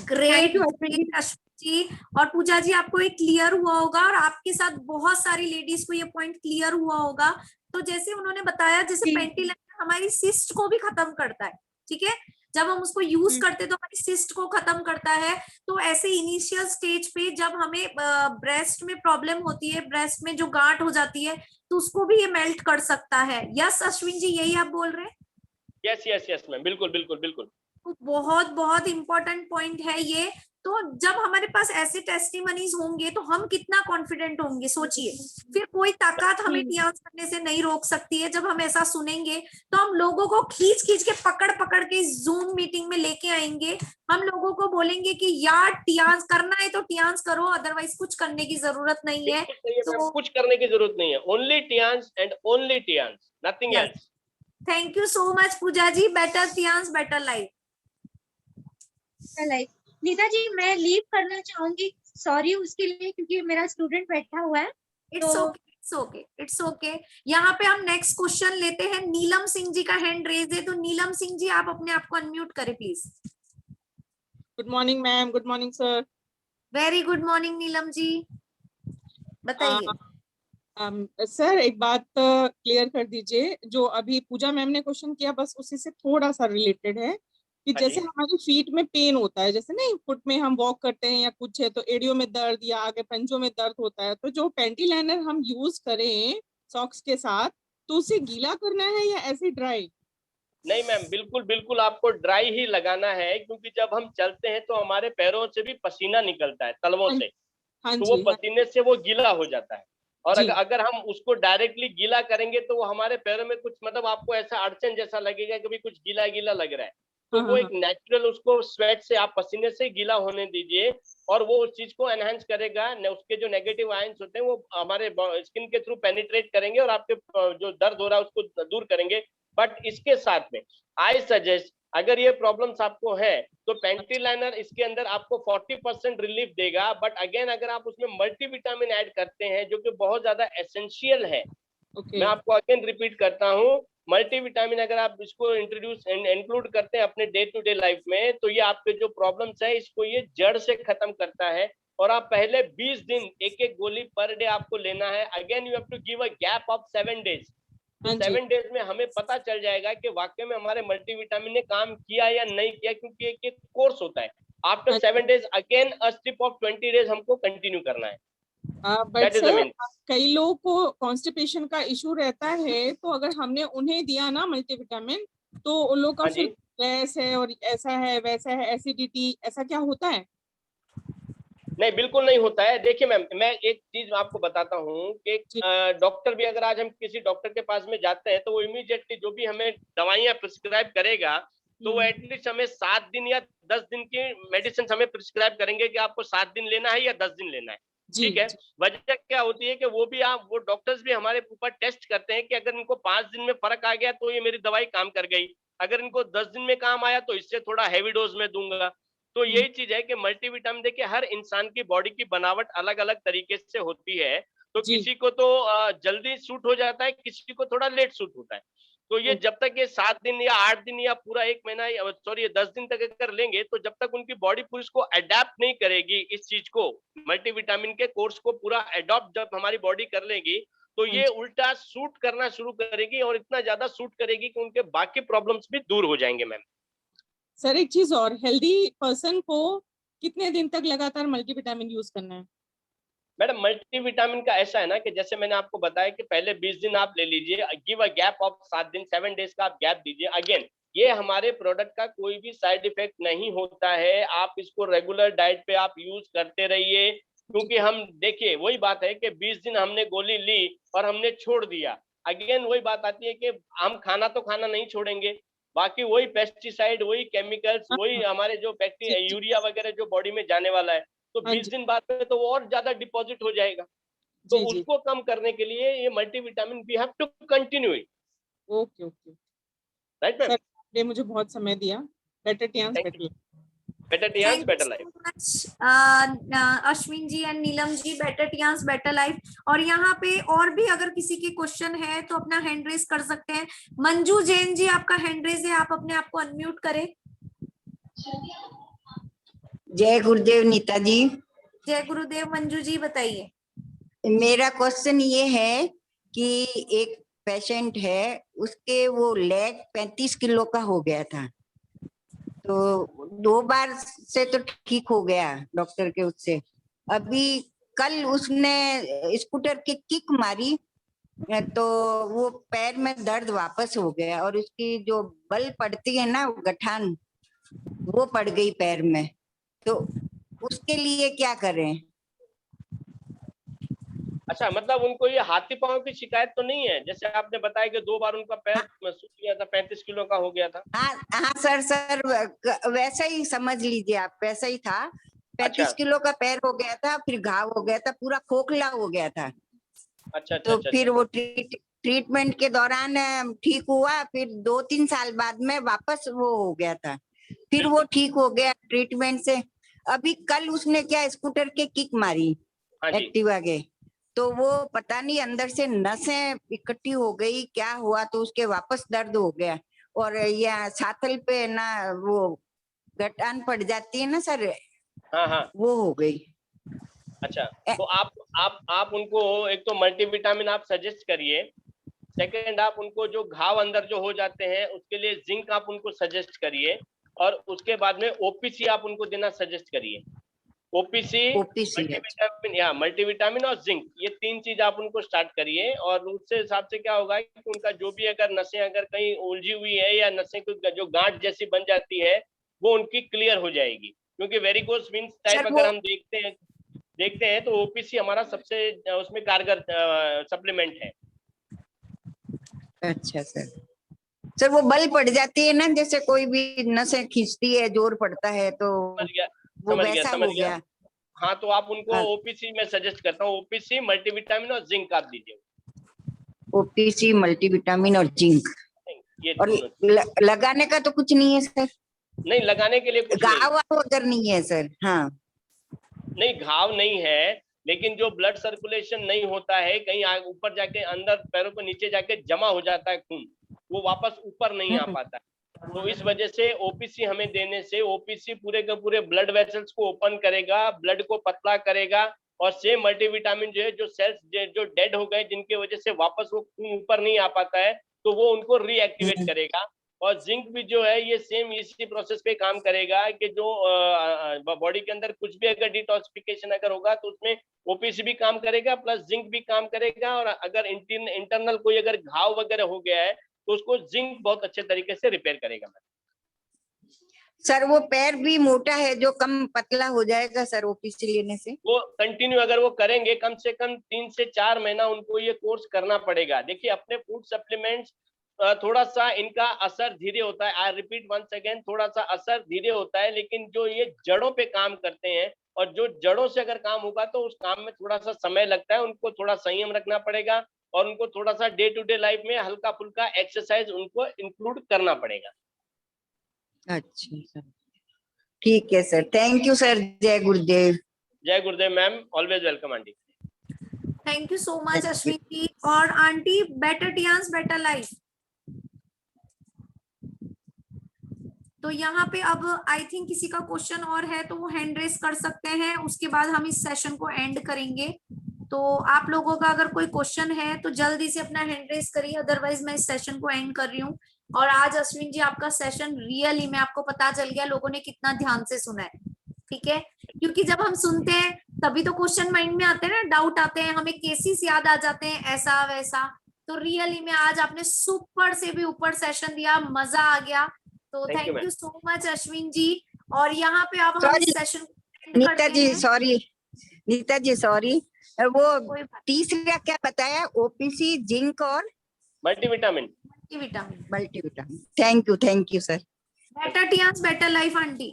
Speaker 1: ग्रेट
Speaker 4: थैंक यू अश्विन जी।
Speaker 1: अश्विन जी। और पूजा जी आपको ये क्लियर हुआ होगा और आपके साथ बहुत सारी लेडीज को ये पॉइंट क्लियर हुआ होगा। तो जैसे उन्होंने बताया, जैसे
Speaker 4: जी
Speaker 1: पेंटी लाइनर हमारी सिस्ट को भी खत्म करता है, ठीक है, जब हम उसको यूज करते तो हमारी सिस्ट को खत्म करता है। तो ऐसे इनिशियल स्टेज पे जब हमें ब्रेस्ट में प्रॉब्लम होती है, ब्रेस्ट में जो गांठ हो जाती है, तो उसको भी ये मेल्ट कर सकता है। यस अश्विन जी, यही आप बोल रहे हैं?
Speaker 2: यस यस यस मैम, बिल्कुल बिल्कुल बिल्कुल।
Speaker 1: तो बहुत बहुत इंपॉर्टेंट पॉइंट है ये। तो जब हमारे पास ऐसे टेस्टिमनीज होंगे तो हम कितना कॉन्फिडेंट होंगे, सोचिए। फिर कोई ताकत हमें
Speaker 4: जी
Speaker 1: टियास करने से नहीं रोक सकती है। जब हम ऐसा सुनेंगे तो हम लोगों को खींच खींच के पकड़ पकड़ के जूम मीटिंग में लेके आएंगे। हम लोगों को बोलेंगे कि यार टियास करना है तो टियास करो, अदरवाइज कुछ करने की जरूरत नहीं है।
Speaker 2: बिल्कुल सही है मैम,
Speaker 1: तो
Speaker 2: कुछ करने की जरूरत नहीं है, only Tiens and only Tiens, nothing
Speaker 1: yes,
Speaker 2: else.
Speaker 1: Thank you so much Pooja ji. Better Tiens better life.
Speaker 4: Like Neeta ji मैं लीव करना चाहूंगी, सॉरी उसके लिए, क्योंकि मेरा स्टूडेंट बैठा हुआ है।
Speaker 1: It's okay, it's okay, it's okay. यहाँ पे हम नेक्स्ट क्वेश्चन लेते हैं। नीलम सिंह जी का हैंड रेज है, तो नीलम सिंह जी आप अपने आप को अनम्यूट करें please.
Speaker 5: Good morning ma'am, good morning sir.
Speaker 1: Very good morning Neelam ji, बताइए।
Speaker 5: सर एक बात क्लियर कर दीजिए, जो अभी पूजा मैम ने क्वेश्चन किया बस उसी से थोड़ा सा रिलेटेड है कि
Speaker 2: हाँ
Speaker 5: जैसे
Speaker 2: जी।
Speaker 5: हमारी फीट में पेन होता है, जैसे नहीं फुट में हम वॉक करते हैं या कुछ है तो एड़ियों में दर्द या आगे पंजों में दर्द होता है, तो जो पेंटी लाइनर हम यूज करें सॉक्स के साथ तो उसे गीला करना है या ऐसे ड्राई?
Speaker 2: नहीं मैम, बिल्कुल बिल्कुल आपको ड्राई ही लगाना है, क्योंकि जब हम चलते हैं तो हमारे पैरों से भी पसीना निकलता है तलवों
Speaker 5: हाँ
Speaker 2: से,
Speaker 5: हाँ
Speaker 2: तो वो
Speaker 5: जी, हाँ
Speaker 2: पसीने से वो गीला हो जाता है। और
Speaker 5: जी।
Speaker 2: अगर हम उसको डायरेक्टली गीला करेंगे तो वो हमारे पैरों में कुछ मतलब आपको ऐसा अड़चन जैसा लगेगा कि भी कुछ गीला गीला लग रहा है। तो
Speaker 5: हाँ,
Speaker 2: वो एक नेचुरल उसको स्वेट से आप पसीने से गीला होने दीजिए और वो उस चीज को एनहांस करेगा। उसके जो नेगेटिव आयंस होते हैं वो हमारे स्किन के थ्रू पेनिट्रेट करेंगे और आपके जो दर्द हो रहा है उसको दूर करेंगे। बट इसके साथ में आई सजेस्ट, अगर ये प्रॉब्लम्स आपको है तो पेंटी लाइनर इसके अंदर आपको 40% रिलीफ देगा। बट अगेन अगर आप उसमें मल्टीविटामिन ऐड करते हैं जो कि बहुत ज्यादा एसेंशियल है,
Speaker 5: ओके।
Speaker 2: मैं आपको अगेन रिपीट करता हूँ, मल्टीविटामिन अगर आप इसको इंक्लूड करते हैं अपने डे टू डे लाइफ में तो ये आपके जो प्रॉब्लम्स है इसको ये जड़ से खत्म करता है। और आप पहले 20 दिन एक एक गोली पर डे आपको लेना है। Again you have to give a gap of 7 days. तो
Speaker 5: हाँ जी,
Speaker 2: 7 डेज में हमें पता चल जाएगा कि वाकई में हमारे मल्टीविटामिन ने काम किया या नहीं किया, क्योंकि एक कोर्स होता है। आफ्टर
Speaker 5: हाँ
Speaker 2: 7 days again a strip of 20 days हमको कंटिन्यू करना है।
Speaker 5: But
Speaker 2: that is the
Speaker 5: sir
Speaker 2: main.
Speaker 5: कई लोगों को कॉन्स्टिपेशन का इशू रहता है, तो अगर हमने उन्हें दिया ना मल्टीविटामिन तो उन लोगों का
Speaker 2: हाँ
Speaker 5: फिर
Speaker 2: जी,
Speaker 5: गैस है और ऐसा है वैसा है, एसिडिटी, ऐसा क्या होता है?
Speaker 2: नहीं बिल्कुल नहीं होता है। देखिए मैम, मैं एक चीज आपको बताता हूँ कि
Speaker 5: जी,
Speaker 2: डॉक्टर भी, अगर आज हम किसी डॉक्टर के पास में जाते हैं तो वो इमीडिएटली जो भी हमें दवाइयाँ प्रिस्क्राइब करेगा तो वो एटलीस्ट हमें 7 दिन या 10 दिन की मेडिसिन हमें प्रिस्क्राइब करेंगे कि आपको 7 दिन लेना है या 10 दिन लेना है।
Speaker 5: जी,
Speaker 2: ठीक है।
Speaker 5: जी,
Speaker 2: वजह क्या होती है कि वो डॉक्टर्स भी हमारे ऊपर टेस्ट करते हैं कि अगर इनको 5 दिन में फर्क आ गया तो ये मेरी दवाई काम कर गई, अगर इनको 10 दिन में काम आया तो इससे थोड़ा हैवी डोज में दूंगा। तो यही चीज है कि मल्टीविटामिन, देखिए हर इंसान की बॉडी की बनावट अलग अलग तरीके से होती है। तो
Speaker 5: जी,
Speaker 2: किसी को तो जल्दी सूट हो जाता है, किसी को थोड़ा लेट सूट होता है। तो ये जब तक ये 7 दिन या 8 दिन या पूरा 1 महीना, सॉरी ये 10 दिन तक अगर लेंगे तो जब तक उनकी बॉडी पूरी इसको अडेप्ट नहीं करेगी, इस चीज को, मल्टीविटामिन के कोर्स को पूरा अडॉप्ट जब हमारी बॉडी कर लेगी तो
Speaker 5: हाँ
Speaker 2: ये
Speaker 5: जी।
Speaker 2: उल्टा सूट करना शुरू करेगी और इतना ज्यादा सूट करेगी कि उनके बाकी प्रॉब्लम्स भी दूर हो जाएंगे मैम।
Speaker 5: सर एक चीज और, हेल्दी पर्सन को कितने दिन तक लगातार मल्टीविटामिन यूज करना है?
Speaker 2: मैडम मल्टीविटामिन का ऐसा है ना कि जैसे मैंने आपको बताया कि पहले 20 दिन आप ले लीजिए, गिव अ गैप ऑफ 7 दिन, 7 डेज का आप गैप दीजिए। अगेन ये हमारे प्रोडक्ट का कोई भी साइड इफेक्ट नहीं होता है, आप इसको रेगुलर डाइट पे आप यूज करते रहिए। क्योंकि हम देखिए वही बात है कि 20 दिन हमने गोली ली और हमने छोड़ दिया, अगेन वही बात आती है कि हम खाना तो खाना नहीं छोड़ेंगे, बाकी वही पेस्टिसाइड, वही केमिकल्स,
Speaker 5: हाँ,
Speaker 2: वही
Speaker 5: हाँ,
Speaker 2: हमारे जो
Speaker 5: जी,
Speaker 2: बैक्टीरिया
Speaker 5: जी,
Speaker 2: यूरिया वगैरह जो बॉडी में जाने वाला है, तो
Speaker 5: हाँ
Speaker 2: 20
Speaker 5: जी,
Speaker 2: दिन बाद में तो वो और ज्यादा डिपॉजिट हो जाएगा। तो
Speaker 5: जी, जी,
Speaker 2: उसको कम करने के लिए ये multivitamin we have to continue it.
Speaker 5: Okay, okay.
Speaker 2: Right
Speaker 5: sir
Speaker 2: ma'am.
Speaker 5: आपने मुझे बहुत समय दिया। Better Tiens
Speaker 2: thank you.
Speaker 5: Better.
Speaker 2: Better Tiens
Speaker 1: thank you
Speaker 2: better
Speaker 1: so
Speaker 2: life.
Speaker 1: Much Ashwin ji and Neelam ji, better Tiens better life. और यहाँ पे और भी अगर किसी के क्वेश्चन है तो अपना हैंड रेज कर सकते हैं। मंजू जैन जी, आपका हैंड रेज है, आप अपने आप को अनम्यूट करें।
Speaker 6: जय गुरुदेव नीता जी।
Speaker 1: जय गुरुदेव। मंजू जी बताइए।
Speaker 6: मेरा क्वेश्चन ये है कि एक पेशेंट है, उसके वो लेग 35 किलो का हो गया था, तो 2 बार से तो ठीक हो गया डॉक्टर के उससे। अभी कल उसने स्कूटर की किक मारी तो वो पैर में दर्द वापस हो गया और उसकी जो बल पड़ती है ना गठान, वो पड़ गई पैर में। तो उसके लिए क्या करें?
Speaker 2: अच्छा, मतलब उनको ये हाथी पांव की शिकायत तो नहीं है? जैसे आपने बताया कि 2 बार उनका पैर सूज गया था, 35 किलो का हो गया था।
Speaker 6: हाँ हाँ सर वैसा ही समझ लीजिए आप, वैसा ही था। 35
Speaker 2: अच्छा
Speaker 6: किलो का पैर हो गया था, फिर घाव हो गया था, पूरा खोखला हो गया था।
Speaker 2: अच्छा अच्छा
Speaker 6: तो
Speaker 2: अच्छा
Speaker 6: फिर
Speaker 2: अच्छा।
Speaker 6: वो ट्रीटमेंट के दौरान ठीक हुआ, फिर 2-3 साल बाद में वापस वो हो गया था, फिर वो
Speaker 2: बिल्कुल।
Speaker 6: ठीक हो गया ट्रीटमेंट से। अभी कल उसने क्या स्कूटर के किक मारी
Speaker 2: हाँ जी।
Speaker 6: एक्टिवा के, तो वो पता नहीं अंदर से नसें इकट्ठी हो गई क्या हुआ, तो उसके वापस दर्द हो गया। और या साथल पे ना वो गठान पड़ जाती है ना सर,
Speaker 2: हाँ हाँ।
Speaker 6: वो हो गई।
Speaker 2: अच्छा,
Speaker 6: ए-
Speaker 2: तो आप उनको एक तो मल्टीविटामिन आप सजेस्ट करिए। सेकंड, आप उनको जो घाव अंदर जो हो जाते हैं उसके लिए जिंक आप उनको सजेस्ट करिए। और उसके बाद में ओपीसी आप उनको देना सजेस्ट करिए। ओपीसी,
Speaker 6: ओपीसी है।
Speaker 2: मल्टीविटामिन, या मल्टीविटामिन और जिंक, ये 3 चीज आप उनको स्टार्ट करिए। और उससे हिसाब से क्या होगा कि उनका जो भी अगर नसें अगर कहीं उलझी हुई है या नसें जो गांठ जैसी बन जाती है वो उनकी क्लियर हो जाएगी। क्योंकि वेरिकोस वेन्स टाइप
Speaker 6: सर
Speaker 2: अगर
Speaker 6: वो
Speaker 2: हम देखते हैं तो ओपीसी हमारा सबसे उसमें कारगर सप्लीमेंट है।
Speaker 6: अच्छा सर, सर वो बल पड़ जाती है ना, जैसे कोई भी नसें खींचती है, जोर पड़ता है, तो
Speaker 2: समझ गया,
Speaker 6: वो
Speaker 2: समझ गया,
Speaker 6: वैसा
Speaker 2: समझ
Speaker 6: हो
Speaker 2: गया।
Speaker 6: गया।
Speaker 2: हाँ, तो आप उनको
Speaker 6: हाँ।
Speaker 2: ओपीसी में सजेस्ट करता हूँ, ओपीसी मल्टीविटामिन और जिंक आप दीजिए।
Speaker 6: ओपीसी, मल्टीविटामिन और जिंक।
Speaker 2: ये
Speaker 6: और
Speaker 2: दोनों
Speaker 6: लगाने का तो कुछ नहीं है सर?
Speaker 2: नहीं, लगाने के लिए कुछ नहीं।
Speaker 6: घाव वाव अगर नहीं है सर? हाँ,
Speaker 2: नहीं, घाव नहीं है, लेकिन जो ब्लड सर्कुलेशन नहीं होता है, कहीं ऊपर जाके अंदर पैरों को नीचे जाके जमा हो जाता है खून, वो वापस ऊपर नहीं आ पाता है। तो इस वजह से ओपीसी हमें देने से, ओपीसी पूरे के पूरे ब्लड वेसल्स को ओपन करेगा, ब्लड को पतला करेगा, और सेम मल्टीविटामिन जो है, जो सेल्स जो डेड हो गए, जिनकी वजह से वापस वो खून ऊपर नहीं आ पाता है, तो वो उनको रीएक्टिवेट करेगा। और जिंक भी जो है, ये सेम इसी प्रोसेस पे काम करेगा कि जो बॉडी के अंदर कुछ भी अगर डिटॉक्सिफिकेशन अगर होगा, तो उसमें ओपीसी भी काम करेगा, प्लस जिंक भी काम करेगा। और अगर इंटरनल कोई अगर घाव वगैरह हो गया है, तो उसको जिंक बहुत अच्छे तरीके से रिपेयर करेगा।
Speaker 6: सर वो पैर भी मोटा है जो कम पतला हो जाएगा सर ओपीसी लेने से?
Speaker 2: वो कंटिन्यू अगर वो करेंगे, कम से कम 3 से 4 महीना उनको ये कोर्स करना पड़ेगा। देखिए, अपने फूड सप्लीमेंट्स थोड़ा सा इनका असर धीरे होता है, आई रिपीट वंस अगेन, थोड़ा सा असर धीरे होता है, लेकिन जो ये जड़ों पे काम करते हैं, और जो जड़ों से अगर काम होगा, तो उस काम में थोड़ा सा समय लगता है, उनको थोड़ा संयम रखना पड़ेगा, और उनको थोड़ा सा डे टू डे लाइफ में हल्का फुल्का एक्सरसाइज उनको इंक्लूड करना पड़ेगा।
Speaker 6: अच्छा सर, ठीक है सर, थैंक यू सर, जय गुरुदेव।
Speaker 2: जय गुरुदेव ma'am, always welcome aunty.
Speaker 1: Thank you so much Ashwin ji. और aunty, better Tiens better life. तो यहाँ पे अब आई थिंक किसी का क्वेश्चन और है तो वो हैंड रेस कर सकते हैं, उसके बाद हम इस सेशन को एंड करेंगे। तो आप लोगों का अगर कोई क्वेश्चन है तो जल्दी से अपना हैंड रेस करिए, अदरवाइज मैं इस सेशन को एंड कर रही हूँ। और आज अश्विन जी आपका सेशन रियली में आपको पता चल गया लोगों ने कितना ध्यान से सुना है, ठीक है? क्योंकि जब हम सुनते हैं तभी तो क्वेश्चन माइंड में आते हैं ना, डाउट आते हैं, हमें केसेस याद आ जाते हैं, ऐसा वैसा। तो रियली में आज आपने सुपर से भी ऊपर सेशन दिया, मजा आ गया। तो thank you so much Ashwin ji. और यहाँ पे अब हम इस session
Speaker 6: Neeta ji sorry, Neeta ji sorry, वो तीसरा क्या बताया? ओपीसी, जिंक और
Speaker 2: multivitamin.
Speaker 6: Multivitamin, thank you sir.
Speaker 1: Better Tiens better life aunty,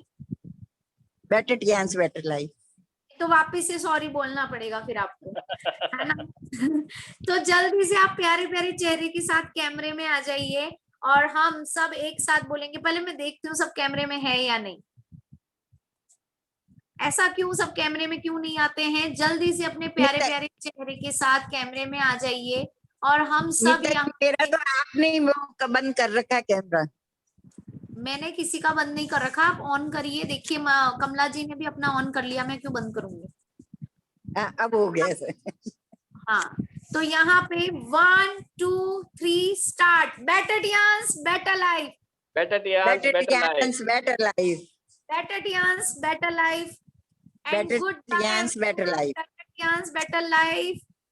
Speaker 6: better Tiens better life.
Speaker 1: तो वापस से सॉरी बोलना पड़ेगा फिर आपको, है ना? तो जल्दी से आप प्यारे प्यारे चेहरे के साथ कैमरे में आ जाइए और हम सब एक साथ बोलेंगे। पहले मैं देखती हूँ सब कैमरे में है या नहीं। ऐसा क्यों, सब कैमरे में क्यों नहीं आते हैं? जल्दी से अपने प्यारे प्यारे चेहरे के साथ कैमरे में आ जाइए और हम सब यहाँ।
Speaker 6: मेरा तो आपने ही वो बंद कर रखा है कैमरा।
Speaker 1: मैंने किसी का बंद नहीं कर रखा, आप ऑन करिए। देखिए कमला जी ने भी अपना ऑन कर लिया, मैं क्यों बंद करूंगी?
Speaker 6: अब हो गया सर।
Speaker 1: हाँ, तो यहाँ पे 1 2 3 start. Better Tiens better life,
Speaker 2: better Tiens better life,
Speaker 6: better life,
Speaker 1: better Tiens better life, and
Speaker 6: better
Speaker 1: good
Speaker 6: Tiens better life,
Speaker 1: better Tiens better life,